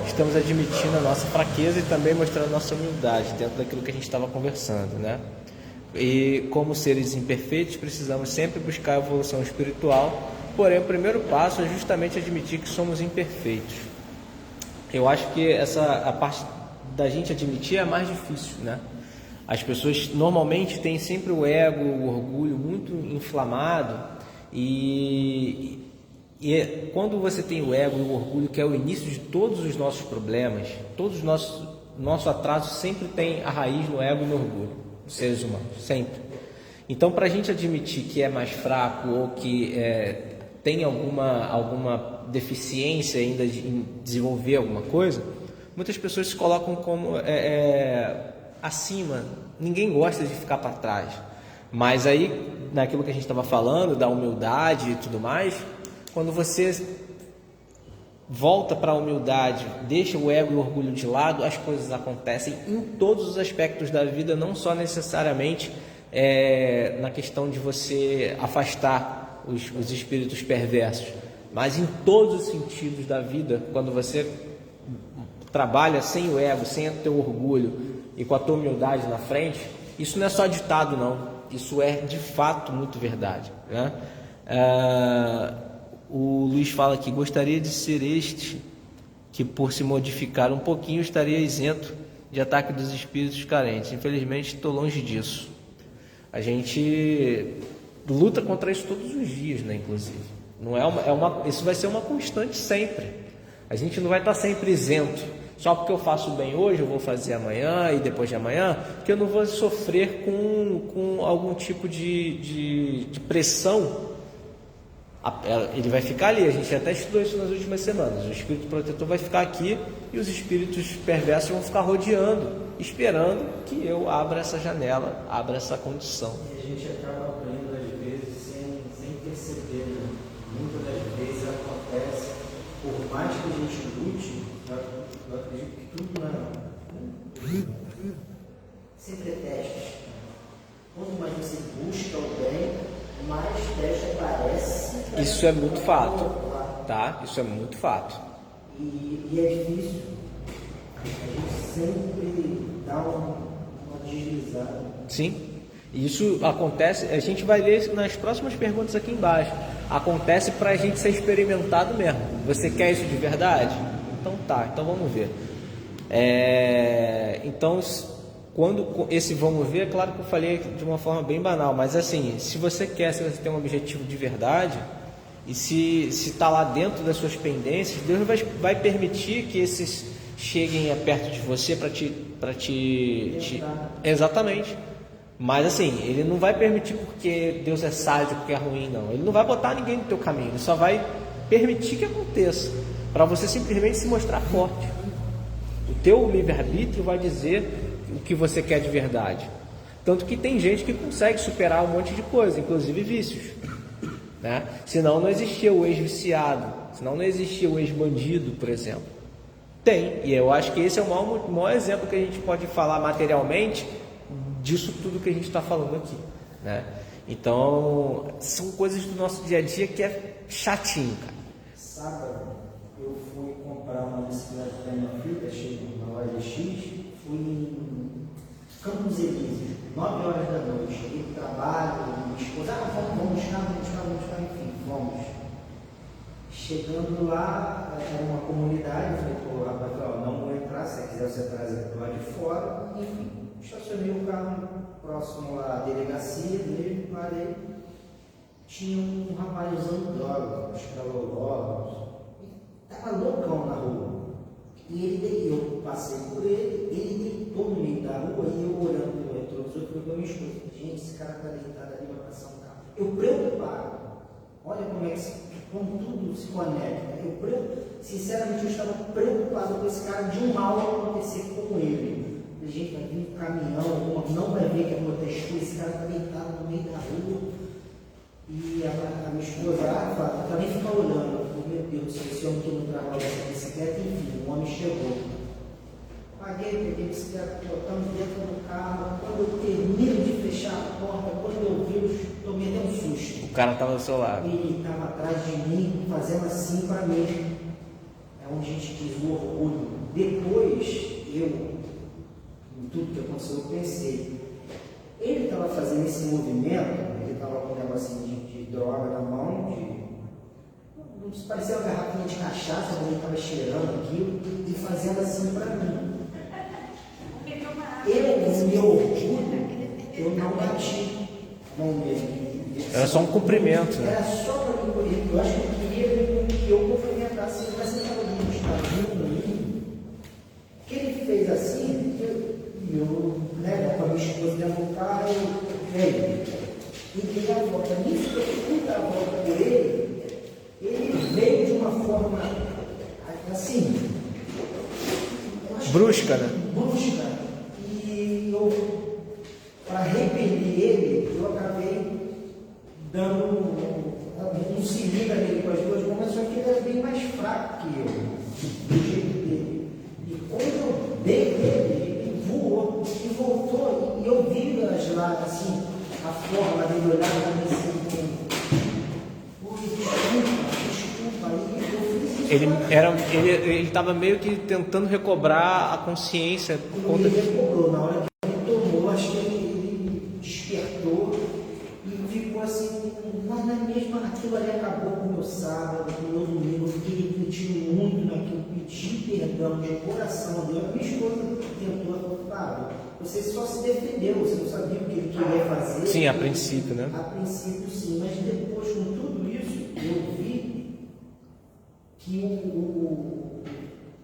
Estamos admitindo a nossa fraqueza e também mostrando a nossa humildade dentro daquilo que a gente estava conversando, né? E como seres imperfeitos precisamos sempre buscar a evolução espiritual, porém o primeiro passo é justamente admitir que somos imperfeitos. Eu acho que a parte da gente admitir é a mais difícil, né? As pessoas normalmente têm sempre o ego, o orgulho muito inflamado e quando você tem o ego e o orgulho, que é o início de todos os nossos problemas, todos os nosso atraso sempre tem a raiz no ego e no orgulho, os seres humanos, sempre. Então, para a gente admitir que é mais fraco ou que tem alguma deficiência ainda em desenvolver alguma coisa, muitas pessoas se colocam como acima. Ninguém gosta de ficar para trás. Mas aí, naquilo que a gente estava falando, da humildade e tudo mais, quando você volta para a humildade, deixa o ego e o orgulho de lado, as coisas acontecem em todos os aspectos da vida, não só necessariamente na questão de você afastar os espíritos perversos, mas em todos os sentidos da vida. Quando você trabalha sem o ego, sem o teu orgulho e com a tua humildade na frente, isso não é só ditado, não, isso é de fato muito verdade, né? O Luiz fala aqui: gostaria de ser este que, por se modificar um pouquinho, estaria isento de ataque dos espíritos carentes. Infelizmente estou longe disso. A gente luta contra isso todos os dias, né, inclusive. Não isso vai ser uma constante sempre. A gente não vai estar sempre isento. Só porque eu faço bem hoje, eu vou fazer amanhã e depois de amanhã, que eu não vou sofrer com algum tipo de pressão. Ele vai ficar ali, a gente até estudou isso nas últimas semanas. O espírito protetor vai ficar aqui e os espíritos perversos vão ficar rodeando, esperando que eu abra essa janela, abra essa condição. E a gente acaba abrindo às vezes sem perceber, né? Muitas das vezes acontece, por mais que a gente lute, eu acredito que tudo não. Sempre é teste. Quanto mais você busca o bem, mais teste aparece. Isso é muito fato, tá? Isso é muito fato. E é difícil. A gente sempre dá uma deslizada. Sim. Isso acontece, a gente vai ler nas próximas perguntas aqui embaixo. Acontece para a gente ser experimentado mesmo. Você quer isso de verdade? Então tá, então vamos ver. Então, quando esse vamos ver, é claro que eu falei de uma forma bem banal, mas assim, se você tem um objetivo de verdade, e se está lá dentro das suas pendências, Deus vai permitir que esses cheguem perto de você para te... Exatamente. Mas assim, Ele não vai permitir porque Deus é sádico, porque é ruim, não. Ele não vai botar ninguém no teu caminho, Ele só vai permitir que aconteça, para você simplesmente se mostrar forte. O teu livre-arbítrio vai dizer o que você quer de verdade. Tanto que tem gente que consegue superar um monte de coisa, inclusive vícios, né? Senão não existia o ex-viciado, senão não existia o ex-bandido, por exemplo. Tem, e eu acho que esse é o maior exemplo que a gente pode falar materialmente disso tudo que a gente está falando aqui, né? Então, são coisas do nosso dia a dia que é chatinho, cara. Sábado, eu fui comprar uma bicicleta para minha filha, cheguei na loja X, fui em Campos Elíseos, 9 horas da noite, cheguei do trabalho, minha esposa, vamos buscar, enfim, vamos. Chegando lá, era uma comunidade, eu falei, pô, rapaz, não vou entrar, se quiser você traz do lado de fora, enfim. Estacionei o carro próximo à delegacia dele, parei. Tinha um rapaz usando droga, acho que era Loló, estava loucão na rua. E eu passei por ele deitou no meio da rua e eu olhando no retrovisor, eu falei para minha esposa, gente, esse cara está deitado ali, vai passar um carro. Eu preocupado, olha como tudo se conecta. Sinceramente, eu estava preocupado com esse cara de um mal acontecer com ele. Gente, vai vir um caminhão, não vai ver que aconteceu, esse cara está deitado no meio da rua. E a minha esposa também fica olhando, meu Deus, esse homem que não trabalha essa bicicleta, enfim, o homem chegou. Paguei, peguei a bicicleta, botamos dentro do carro. Quando eu termino de fechar a porta, quando eu vi, eu tomei até um susto. O cara estava do seu lado. Ele estava atrás de mim, fazendo assim para mim. É onde a gente diz o orgulho. Depois, em tudo que aconteceu, eu pensei. Ele estava fazendo esse movimento, ele estava com um negocinho de droga na mão, parecia uma garrafinha de cachaça, ele estava cheirando aquilo e fazendo assim para mim. No meu orgulho, eu não bati com ele. Era só um cumprimento, né? Era só para mim, porque eu acho que ele queria que eu cumprimentasse ele, mas ele estava vindo, o que ele fez assim, eu com a minha esposa dentro do carro, eu veio e dei a volta. Nisso que eu fui dar a volta por ele veio de uma forma assim, brusca, né? Brusca. E eu, para repelir ele, eu acabei dando um cilindro nele com as duas mãos, só que ele era bem mais fraco que eu, do jeito dele. E quando eu dei ele, ele voou e voltou, e eu vi as lá, assim, a forma dele olhar para mim assim, desculpa, ele estava meio que tentando recobrar a consciência por conta disso. Ele recobrou, na hora que ele tomou, acho que ele despertou e ficou assim, mas na mesma, aquilo ali acabou com o meu sábado, com o meu domingo, eu fiquei refletindo muito naquilo, pedi perdão de coração a Deus. A minha esposa tentou, ela falou, Fábio, você só se defendeu, você não sabia o que ele queria fazer. Sim, a princípio, né? A princípio sim, mas depois com tudo isso, eu vi que o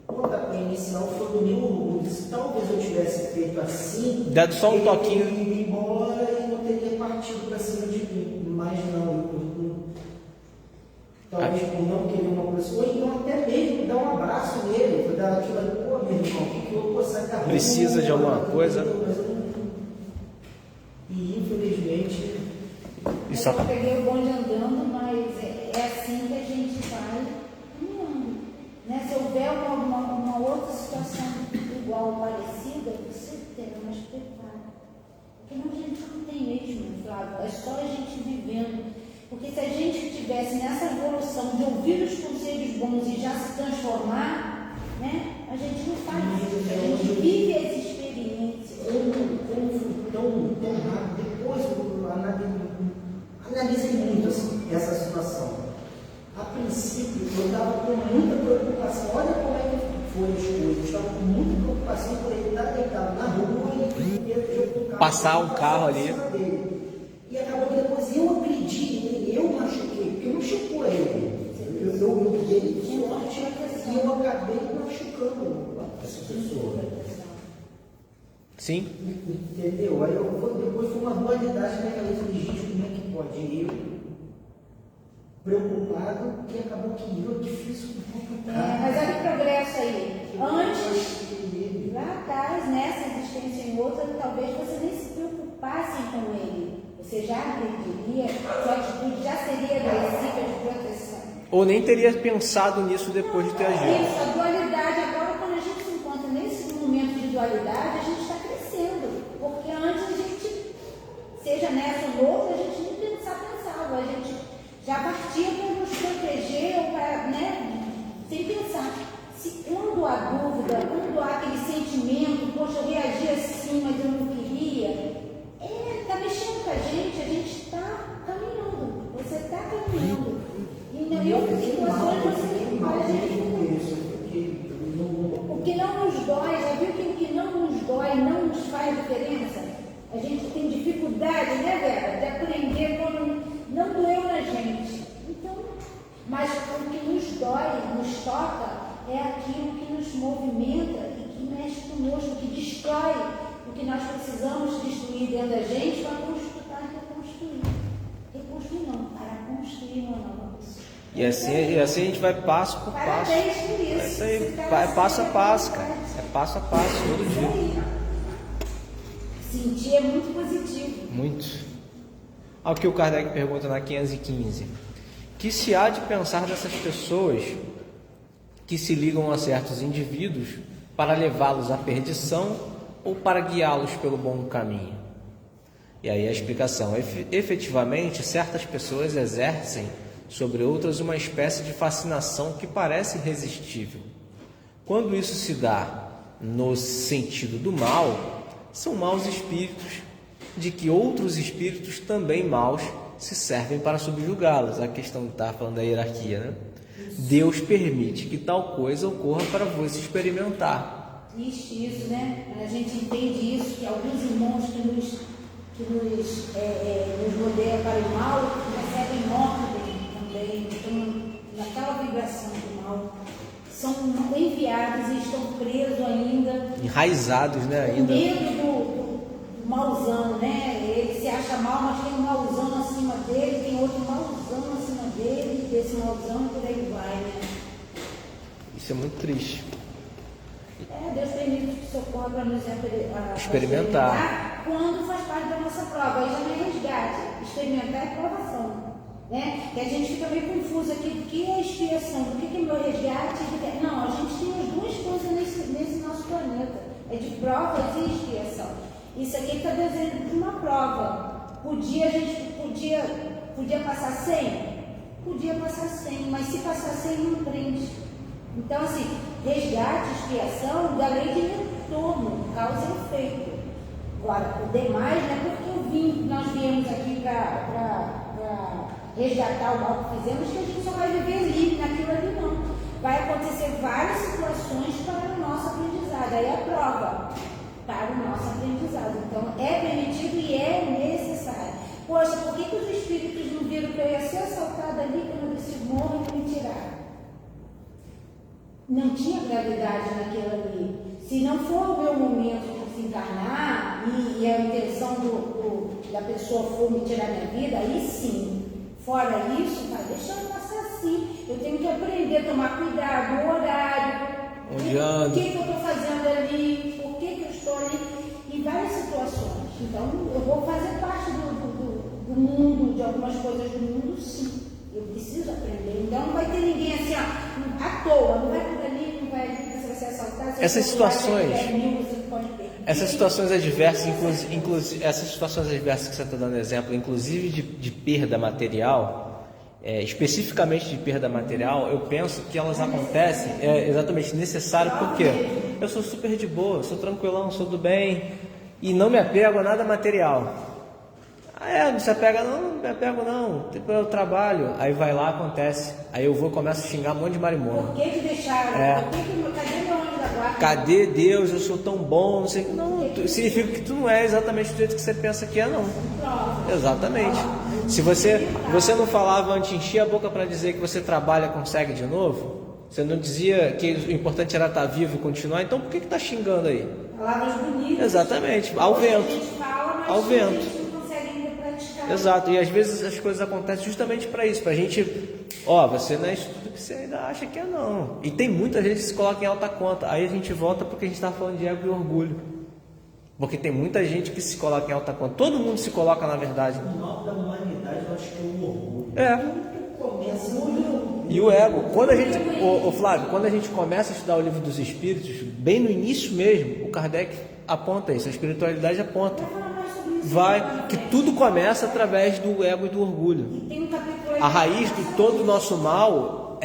pontapé inicial foi do meu orgulho. Se talvez eu tivesse feito assim, dado só um toquinho, ele iria embora e não teria partido para cima de mim. Mas não, talvez por não querer uma pessoa, ou então até mesmo dar um abraço nele, dar aquilo ali, pô, meu irmão, o que eu vou sacar? Precisa de alguma coisa? E infelizmente. Isso Eu peguei o bonde andando, mas é assim que a gente vai caminhando. Né? Se houver uma outra situação igual ou parecida, você terá mais preparo. Porque não, a gente não tem mesmo, Flávio. É só a gente vivendo. Porque se a gente estivesse nessa evolução de ouvir os conselhos bons e já se transformar, né? A gente não faz isso. A gente vive as experiências. Como fui tão rápido, depois eu analisei muito assim, essa situação. A princípio, eu estava com muita preocupação. Olha como é que foram as coisas. Eu estava com muita preocupação por ele estar deitado na rua e passar um carro ali. E acabou que depois eu agredi ele, eu machuquei, porque machucou ele. Eu dei sorte e eu acabei machucando essa pessoa. Sim. Entendeu? Aí depois foi uma dualidade na minha cabeça. Gente, como é que pode? Eu preocupado e acabou que eu difícil de complicar. Mas olha o progresso aí. Antes, lá atrás, nessa existência em outra, talvez você nem se preocupasse com ele. Você já agrediria, sua atitude já seria agressiva de proteção. Ou nem teria pensado nisso depois de ter agido. Isso, a dualidade. Agora, quando a gente se encontra nesse momento de dualidade, a gente está crescendo. Porque antes a gente, seja nessa ou noutra, a gente nem pensava. A gente já partia para nos proteger, ou para, né, sem pensar. Se quando há dúvida, quando há aquele sentimento, poxa, eu reagi assim, mas eu não queria, está mexendo com a gente está caminhando, você está caminhando. E em outras situações você não a gente. O que não nos dói, já viu que o que não nos dói não nos faz diferença? A gente tem dificuldade, né, Vera, de aprender quando não doeu na gente. Então, mas o que nos dói, nos toca, é aquilo que nos movimenta e que mexe conosco, que destrói o que nós precisamos destruir dentro da gente para reconstruir. Reconstruir não, para construir uma nova pessoa. E assim a gente vai passo por passo. Parabéns por isso. É isso aí, vai passo a passo, cara. É passo a passo, todo dia. Aí. Sentir é muito positivo. Muito. Ao que o Kardec pergunta na 515. Que se há de pensar dessas pessoas que se ligam a certos indivíduos para levá-los à perdição ou para guiá-los pelo bom caminho? E aí a explicação. Efetivamente, certas pessoas exercem sobre outras uma espécie de fascinação que parece irresistível. Quando isso se dá no sentido do mal, são maus espíritos, de que outros espíritos também maus se servem para subjugá-los. A questão que está falando da hierarquia, né? Deus permite que tal coisa ocorra para você experimentar. Isso, né? A gente entende isso, que alguns irmãos que nos rodeiam para o mal recebem morte também, estão naquela vibração do mal, são enviados e estão presos ainda. Enraizados, né? Ainda. Medo do mauzão, né? Ele se acha mal, mas tem um mauzão acima dele, tem outro mauzão acima dele, desse mauzão, por aí vai, né? Isso é muito triste. Deus permite que socorra para nos experimentar quando faz parte da nossa prova. Aí já não é resgate. Experimentar é provação. Né? E a gente fica meio confuso aqui. O que é expiação? O que é meu resgate? Não, a gente tem as duas coisas nesse nosso planeta. É de provas e expiação. Isso aqui está dizendo de uma prova. A gente podia passar 100? Podia passar 100, mas se passar 100 não prende. Então, assim, resgate, expiação, da lei de retorno, causa e efeito. Agora, o demais, né, porque nós viemos aqui para resgatar o mal que fizemos, que a gente só vai viver livre naquilo ali, não. Vai acontecer várias situações aí a prova para o nosso aprendizado. Então, é permitido e é necessário. Poxa, por que os espíritos não viram que eu ia ser assaltada ali quando eu desci o morro e me tiraram? Não tinha gravidade naquilo ali. Se não for o meu momento de se encarnar e a intenção da pessoa for me tirar minha vida, aí sim. Fora isso, vai deixando passar assim. Eu tenho que aprender a tomar cuidado, o horário. O que eu estou fazendo ali? Por que eu estou ali? Em várias situações. Então, eu vou fazer parte do mundo, de algumas coisas do mundo, sim. Eu preciso aprender. Então, não vai ter ninguém assim, ó, à toa. Não vai por ali, não vai ali, você vai ser assaltado. Essas situações adversas, inclusive essas situações adversas que você está dando exemplo, inclusive de perda material, especificamente de perda material, eu penso que elas acontecem exatamente necessário porque eu sou super de boa, sou tranquilão, sou do bem e não me apego a nada material. Não se apega não, não me apego não, eu trabalho, aí vai lá, acontece, aí eu vou começo a xingar um monte de marimona. Por que deixaram? Cadê meu anjo da guarda? Cadê Deus? Eu sou tão bom, não sei. Não, significa que tu não é exatamente do jeito que você pensa que é, não. Exatamente. Se você não falava antes, enchia a boca para dizer que você trabalha, consegue de novo, você não dizia que o importante era estar vivo e continuar, então por que está xingando aí? Palavras bonitas. Exatamente, ao vento. Ao vento. Exato, e às vezes as coisas acontecem justamente para isso, para a gente, você não é isso tudo que você ainda acha que é não. E tem muita gente que se coloca em alta conta, aí a gente volta porque a gente estava falando de ego e orgulho. Porque tem muita gente que se coloca em alta conta, todo mundo se coloca na verdade. O mal da humanidade eu acho que é o orgulho. E o ego. Quando a gente, Flávio, quando a gente começa a estudar o livro dos Espíritos, bem no início mesmo, o Kardec aponta isso, a espiritualidade aponta. Que tudo começa através do ego e do orgulho. A raiz de todo o nosso mal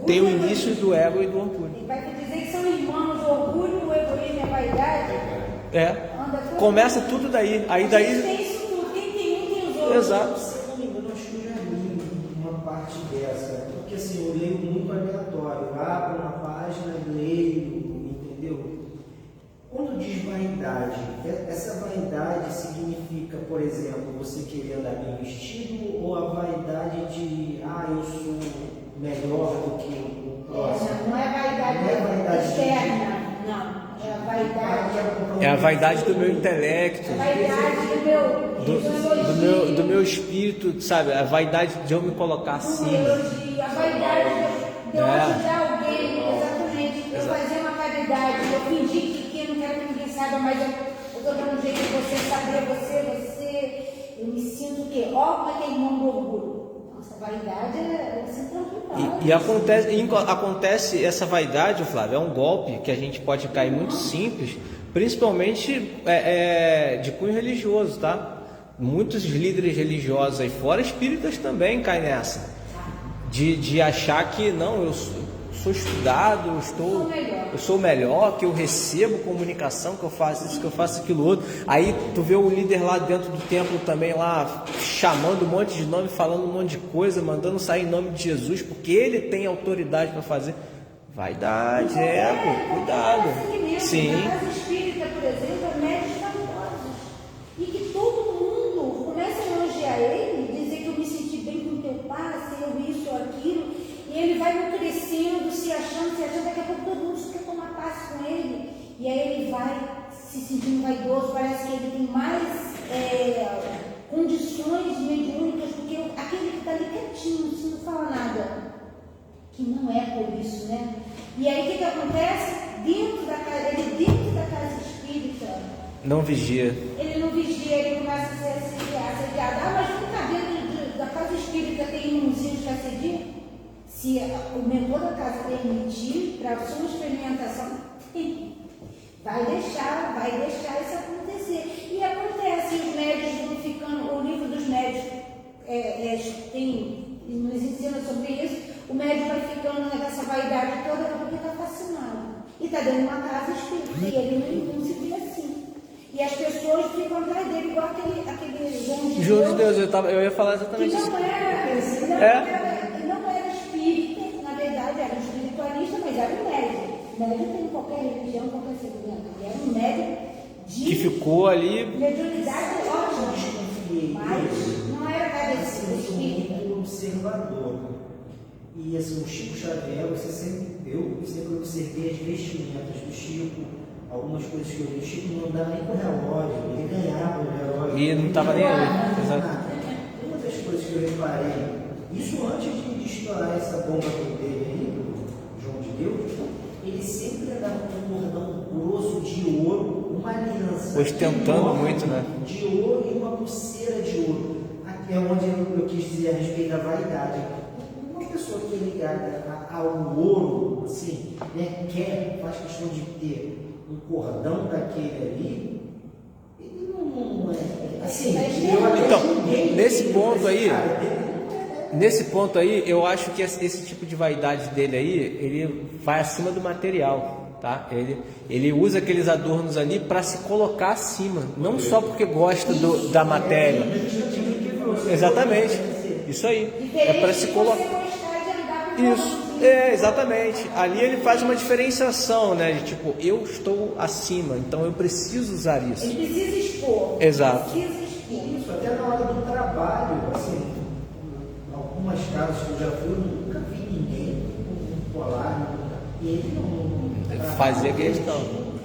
tem o início do ego e do orgulho. Ele vai dizer que são irmãos, o orgulho, o egoísmo e a vaidade. Começa tudo daí. Aí daí. Tem isso tudo, quem tem um tem os outros. Exato. Se eu não me engano, acho que eu já li uma parte dessa. Porque assim, eu leio muito aleatório. Abro uma página, leio, entendeu? Quando diz vaidade, essa vaidade significa, por exemplo, você querer andar bem vestido ou a vaidade de, eu sou melhor do que o próximo? Não é vaidade externa, não. É a vaidade. É a vaidade do meu intelecto. É a vaidade do meu espírito, sabe? A vaidade de eu me colocar acima. A vaidade de eu ajudar alguém, exatamente. Eu fazer uma caridade, eu fingir que não quero que ninguém saiba, mas eu estou dando um jeito de você saber, eu me sinto o quê? Como é que é irmão do orgulho? Nossa, vaidade é se tranquilizar. E acontece essa vaidade, Flávio, é um golpe que a gente pode cair muito simples, principalmente de cunho religioso, tá? Muitos líderes religiosos aí fora, espíritas também caem nessa. De achar que, não, eu sou estudado, eu sou melhor, que eu recebo comunicação, que eu faço isso, que eu faço aquilo outro. Aí tu vê o líder lá dentro do templo também lá chamando um monte de nome, falando um monte de coisa, mandando sair em nome de Jesus, porque ele tem autoridade para fazer. Vaidade, cuidado. Sim. Na casa espírita, por exemplo, é médios vaidosos. E que todo mundo começa a elogiar ele, dizer que eu me senti bem com teu passe, eu isso, aquilo. E ele vai crescendo, se achando, daqui a pouco todo mundo quer tomar passe com ele. E aí ele vai se sentindo vaidoso, parece que ele tem mais condições mediúnicas do que aquele que está ali quietinho, sem não falar nada. Que não é por isso, né? E aí o que acontece? Dentro da casa espírita, não vigia. Ele não vigia, ele começa a ser assediado. Mas não está dentro da casa espírita, tem irmãozinhos que assediam? Se o mentor da casa permitir, para a sua experimentação, vai deixar isso acontecer. E acontece, os médios vão ficando, o livro dos médios nos ensina sobre isso. O médico vai ficando nessa vaidade toda porque está fascinado. E está dentro de uma casa espírita. E ele não se vê assim. E as pessoas ficam atrás dele, igual aquele João de Deus, eu ia falar exatamente isso. Não era espírita, na verdade era um espiritualista, mas era um médico. Não médium tem qualquer religião, qualquer segmento. Ele era um médium Que ficou ali. mediunidade ótima, mas não era agradecido Eu sou espírita. muito observador. E assim, o Chico Xavier, eu sempre observei as vestimentas do Chico, algumas coisas que eu vi. O Chico não andava nem com relógio, ele ganhava o relógio. E não estava nem ali. Exato. Uma das coisas que eu reparei, isso antes de estourar essa bomba que teve aí, do João de Deus, ele sempre andava com um cordão grosso de ouro, uma aliança. Ostentando enorme muito, né? De ouro e uma pulseira de ouro. Aqui é onde eu quis dizer a respeito da vaidade. Uma pessoa que é ligada ao ouro, assim, né, faz questão de ter um cordão daquele ali, ele não é. Assim, Então, nesse ponto aí, eu acho que esse tipo de vaidade dele aí, ele vai acima do material, tá? Ele usa aqueles adornos ali para se colocar acima, não só porque gosta da matéria. Exatamente, isso aí. É para se colocar. Isso, exatamente. Ali ele faz uma diferenciação, né? De tipo, eu estou acima, então eu preciso usar isso. Ele precisa expor. Exato. Precisa expor. Isso, até na hora do trabalho, assim, em algumas casas que eu já fui, eu nunca vi ninguém com colar, e ele não Fazia questão.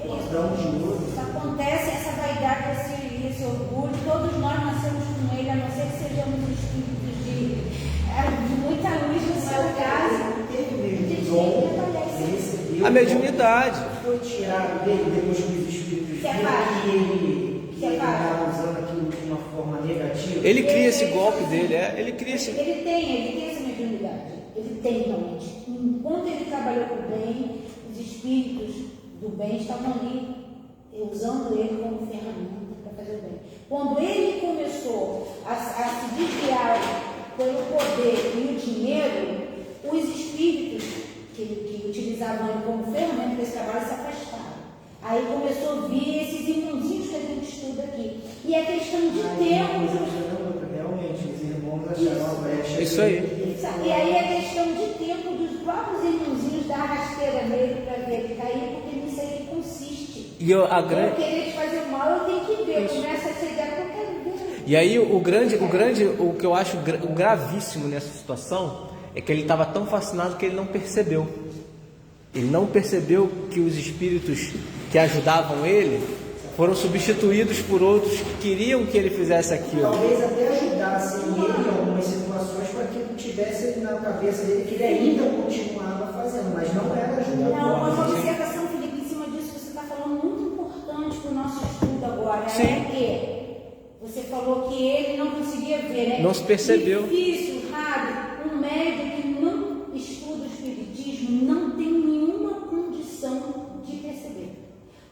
cordão de ouro. Acontece essa vaidade, esse orgulho, todos nós nascemos com ele, a não ser que sejamos espíritos de muita luz no seu caso. A mediunidade. Foi tirado dele depois que os espíritos viram que ele estava usando aquilo de uma forma negativa. Ele cria esse golpe dele, ele cria esse. Ele tem essa mediunidade. Ele tem realmente. Enquanto ele trabalhou com o bem, os espíritos do bem estavam ali usando ele como ferramenta para fazer o bem. Quando ele começou a se desviar pelo poder e o dinheiro, os espíritos que utilizavam ele como ferramenta desse trabalho se afastaram. Aí começou a vir esses irmãozinhos que a gente estuda aqui. E é questão de tempo. Realmente, os irmãos acharam a brecha. Isso aí. E aí é questão de tempo dos próprios irmãozinhos dar rasteira nele para ver ele cair, porque nisso aí consiste. E Eu querer te fazer mal, eu tenho que ver. Eu começo a chegar que eu quero ver. E aí o que eu acho gravíssimo nessa situação é que ele estava tão fascinado que ele não percebeu. Ele não percebeu que os espíritos que ajudavam ele foram substituídos por outros que queriam que ele fizesse aquilo. Talvez até ajudassem ele em algumas situações para que não tivesse na cabeça dele que ele ainda continuava fazendo, mas não era ajudar. Não, uma observação, Felipe, em cima disso que você está falando, muito importante para o nosso estudo agora. Sim. É que você falou que ele não conseguia ver, né? Não se percebeu. Difícil, raro, um médium que não estuda o espiritismo não tem nenhuma condição de perceber.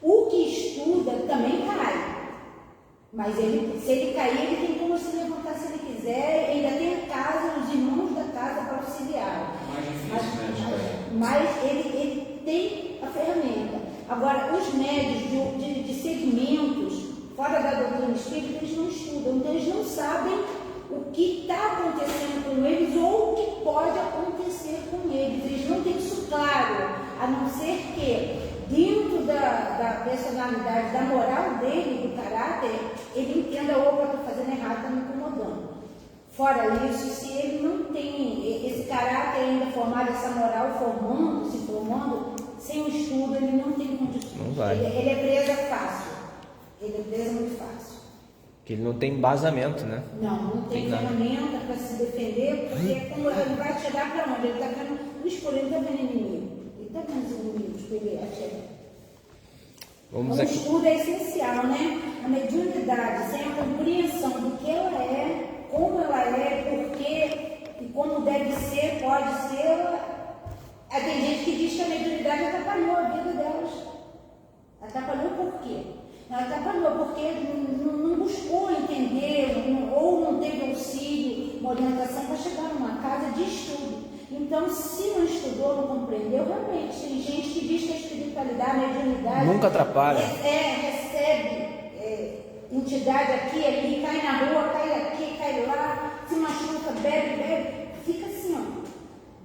O que estuda também cai, mas se ele cair, ele tem como se levantar se ele quiser, ainda tem a casa, os irmãos da casa para auxiliar. Mais difícil, né? Mas ele tem a ferramenta. Agora, os médios de segmentos, fora da doutrina espírita, eles não estudam, então eles não sabem o que está acontecendo com eles ou o que pode acontecer com eles. Eles não têm isso claro, a não ser que dentro da personalidade, da moral dele, do caráter, ele entenda, opa, estou fazendo errado, está me incomodando. Fora isso, se ele não tem esse caráter ainda formado, essa moral se formando, sem o estudo, ele não tem condições. Não vai. Ele é presa fácil. Ele é presa muito fácil. Que ele não tem embasamento, né? Não tem ferramenta para se defender, porque ele vai atirar para onde? Ele está vendo no escuro, ele está vendo inimigo. Ele está vendo os inimigos para ele atirar. Vamos O aqui. estudo é essencial, né? A mediunidade, sem a compreensão do que ela é, como ela é, por quê e como deve ser, pode ser. Tem gente que diz que a mediunidade atrapalhou a vida delas. Atrapalhou por quê? Ela atrapalhou porque não buscou entender, ou não teve auxílio, uma orientação para chegar numa casa de estudo. Então, se não estudou, não compreendeu, realmente, tem gente que diz que a espiritualidade, a mediunidade... Nunca atrapalha. Recebe entidade aqui, ali, cai na rua, cai aqui, cai lá, se machuca, bebe, fica assim, ó.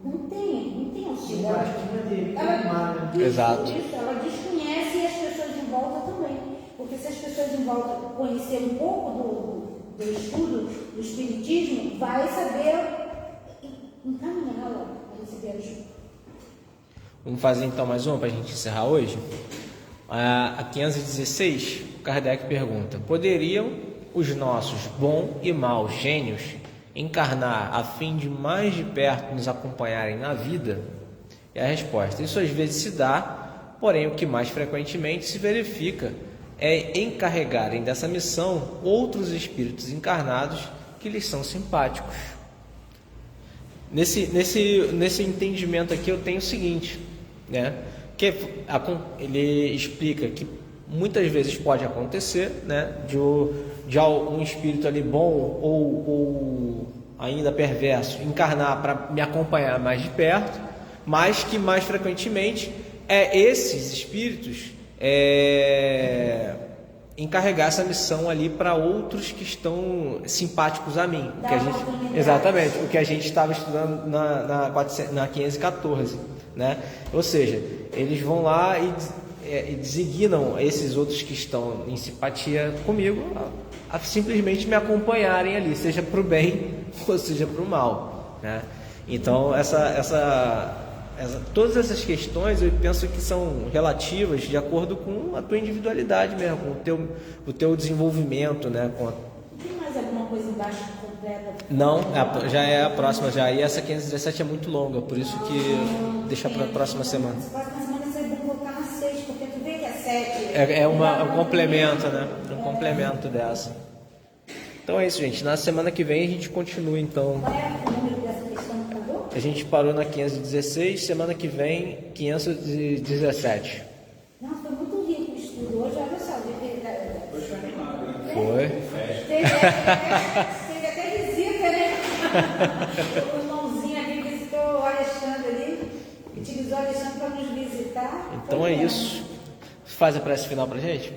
Não tem auxílio. simpatia dele, ela, Exato. Isso, ela desconhece e as pessoas em volta também. Porque se as pessoas em volta conhecerem um pouco do estudo do Espiritismo, vai saber encaminhá-la a receber ajuda. Vamos fazer então mais uma para a gente encerrar hoje? A 516, Kardec pergunta: poderiam os nossos bons e maus gênios encarnar a fim de mais de perto nos acompanharem na vida? E a resposta: isso às vezes se dá, porém o que mais frequentemente se verifica é encarregarem dessa missão outros espíritos encarnados que lhes são simpáticos. Nesse entendimento aqui eu tenho o seguinte, né? Que ele explica que muitas vezes pode acontecer, né, de um espírito ali bom ou ainda perverso encarnar para me acompanhar mais de perto, mas que mais frequentemente esses espíritos encarregar essa missão ali para outros que estão simpáticos a mim. Exatamente, o que a gente estava estudando na 514, né? Ou seja, eles vão lá e designam esses outros que estão em simpatia comigo a simplesmente me acompanharem ali, seja para o bem ou seja para o mal, né? Então todas essas questões eu penso que são relativas de acordo com a tua individualidade mesmo, com o teu desenvolvimento, né? Tem mais alguma coisa embaixo completa? Não, já é a próxima já. E essa 517 é muito longa, por isso que deixa para a próxima semana. Próxima semana você vai colocar na 6, porque tu vê que é 7. É um complemento, né? Um complemento dessa. Então é isso, gente. Na semana que vem a gente continua, então. Qual é o número dessa questão que falou? A gente parou na 516, semana que vem 517. Nossa, foi muito rico o estudo. Hoje, olha só, Hoje foi animado, né? Foi. teve até visita, né? O irmãozinho ali visitou o Alexandre ali, utilizou o Alexandre para nos visitar. Então é isso. Faz a prece final pra gente?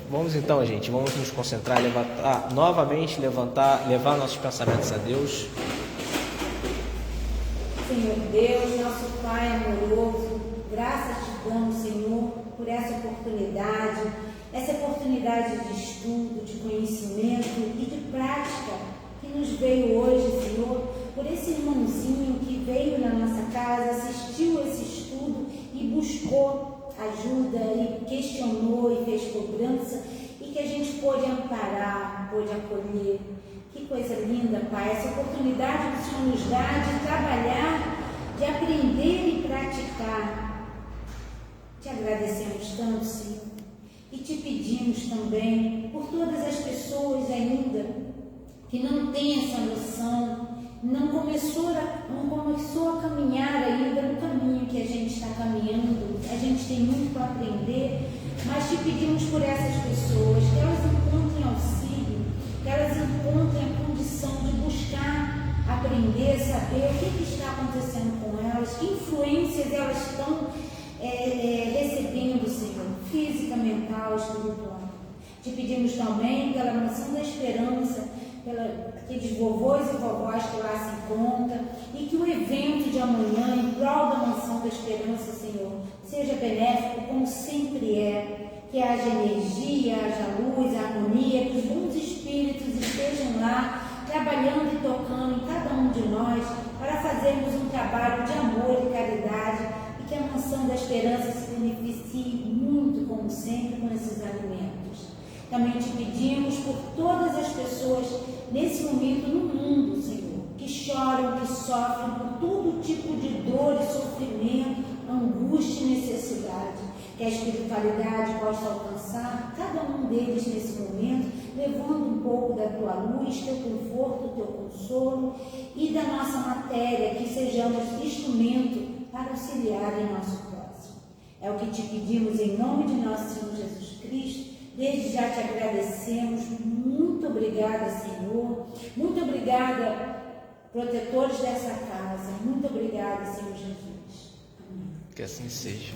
Vamos então, gente. Vamos nos concentrar, levar nossos pensamentos a Deus. Senhor Deus, nosso Pai amoroso, graças te damos, Senhor, por essa oportunidade de estudo, de conhecimento e de prática que nos veio hoje, Senhor, por esse irmãozinho que veio na nossa casa, assistiu esse estudo e buscou ajuda e questionou e fez cobrança e que a gente pôde amparar, pôde acolher. Que coisa linda, Pai, essa oportunidade que o Senhor nos dá de trabalhar, de aprender e praticar. Te agradecemos tanto, Senhor, e te pedimos também por todas as pessoas ainda que não têm essa noção, não começou a caminhar ainda no caminho que a gente está caminhando. A gente tem muito para aprender, mas te pedimos por essas pessoas que elas encontrem auxílio, que elas encontrem a condição de buscar, aprender, saber o que está acontecendo com elas, que influências elas estão recebendo, Senhor, física, mental, espiritual. Te pedimos também pela Mansão da Esperança, aqueles vovôs e vovós que lá se encontram, e que o evento de amanhã, em prol da Mansão da Esperança, Senhor, seja benéfico como sempre é, que haja energia, haja luz, harmonia, que os bons espíritos estejam lá trabalhando e tocando em cada um de nós para fazermos um trabalho de amor e caridade, e que a Mansão da Esperança se beneficie muito, como sempre, com esses alimentos. Também te pedimos por todas as pessoas nesse momento no mundo, Senhor, que choram, que sofrem por todo tipo de dor e sofrimento, angústia e necessidade, que a espiritualidade possa alcançar cada um deles nesse momento, levando um pouco da tua luz, teu conforto, teu consolo e da nossa matéria, que sejamos instrumento para auxiliar em nosso próximo. É o que te pedimos em nome de nosso Senhor Jesus Cristo. Desde já te agradecemos. Muito obrigada, Senhor. Muito obrigada, protetores dessa casa. Muito obrigada, Senhor Jesus. Amém. Que assim seja.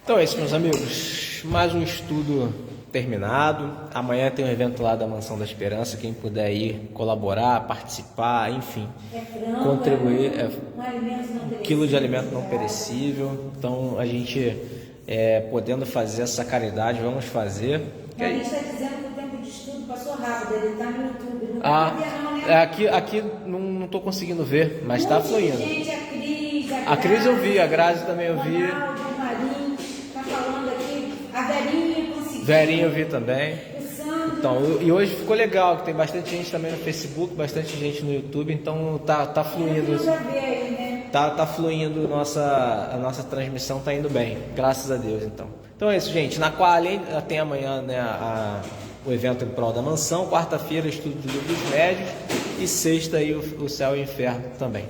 Então é isso, meus amigos. Mais um estudo terminado. Amanhã tem um evento lá da Mansão da Esperança, quem puder ir colaborar, participar, enfim, contribuir. Um quilo de alimento não perecível. Então a gente podendo fazer essa caridade, vamos fazer. A gente está dizendo que o tempo de estudo passou rápido, ele está no YouTube. Não tá né? Aqui não estou conseguindo ver, mas está fluindo. Gente, a Cris eu vi, a Grazi também eu vi. O Marinho está falando aqui, a Verinha conseguiu. Verinha eu vi também. O Sandro. Então, e hoje ficou legal, que tem bastante gente também no Facebook, bastante gente no YouTube, então tá fluindo. Tá fluindo a nossa transmissão, tá indo bem, graças a Deus, então. Então é isso, gente. Na qual além tem amanhã, né, o evento em prol da mansão, quarta-feira estudo do livro dos médios e sexta aí o céu e o inferno também.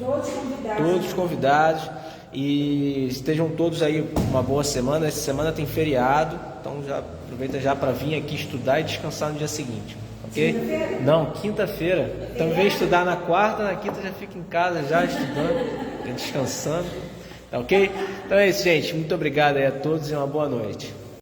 Todos convidados e estejam todos aí uma boa semana. Essa semana tem feriado, então já aproveita já para vir aqui estudar e descansar no dia seguinte. Ok? Não, quinta-feira. Então, em vez de estudar na quarta, na quinta já fica em casa já estudando, descansando. Tá ok? Então é isso, gente. Muito obrigado aí a todos e uma boa noite.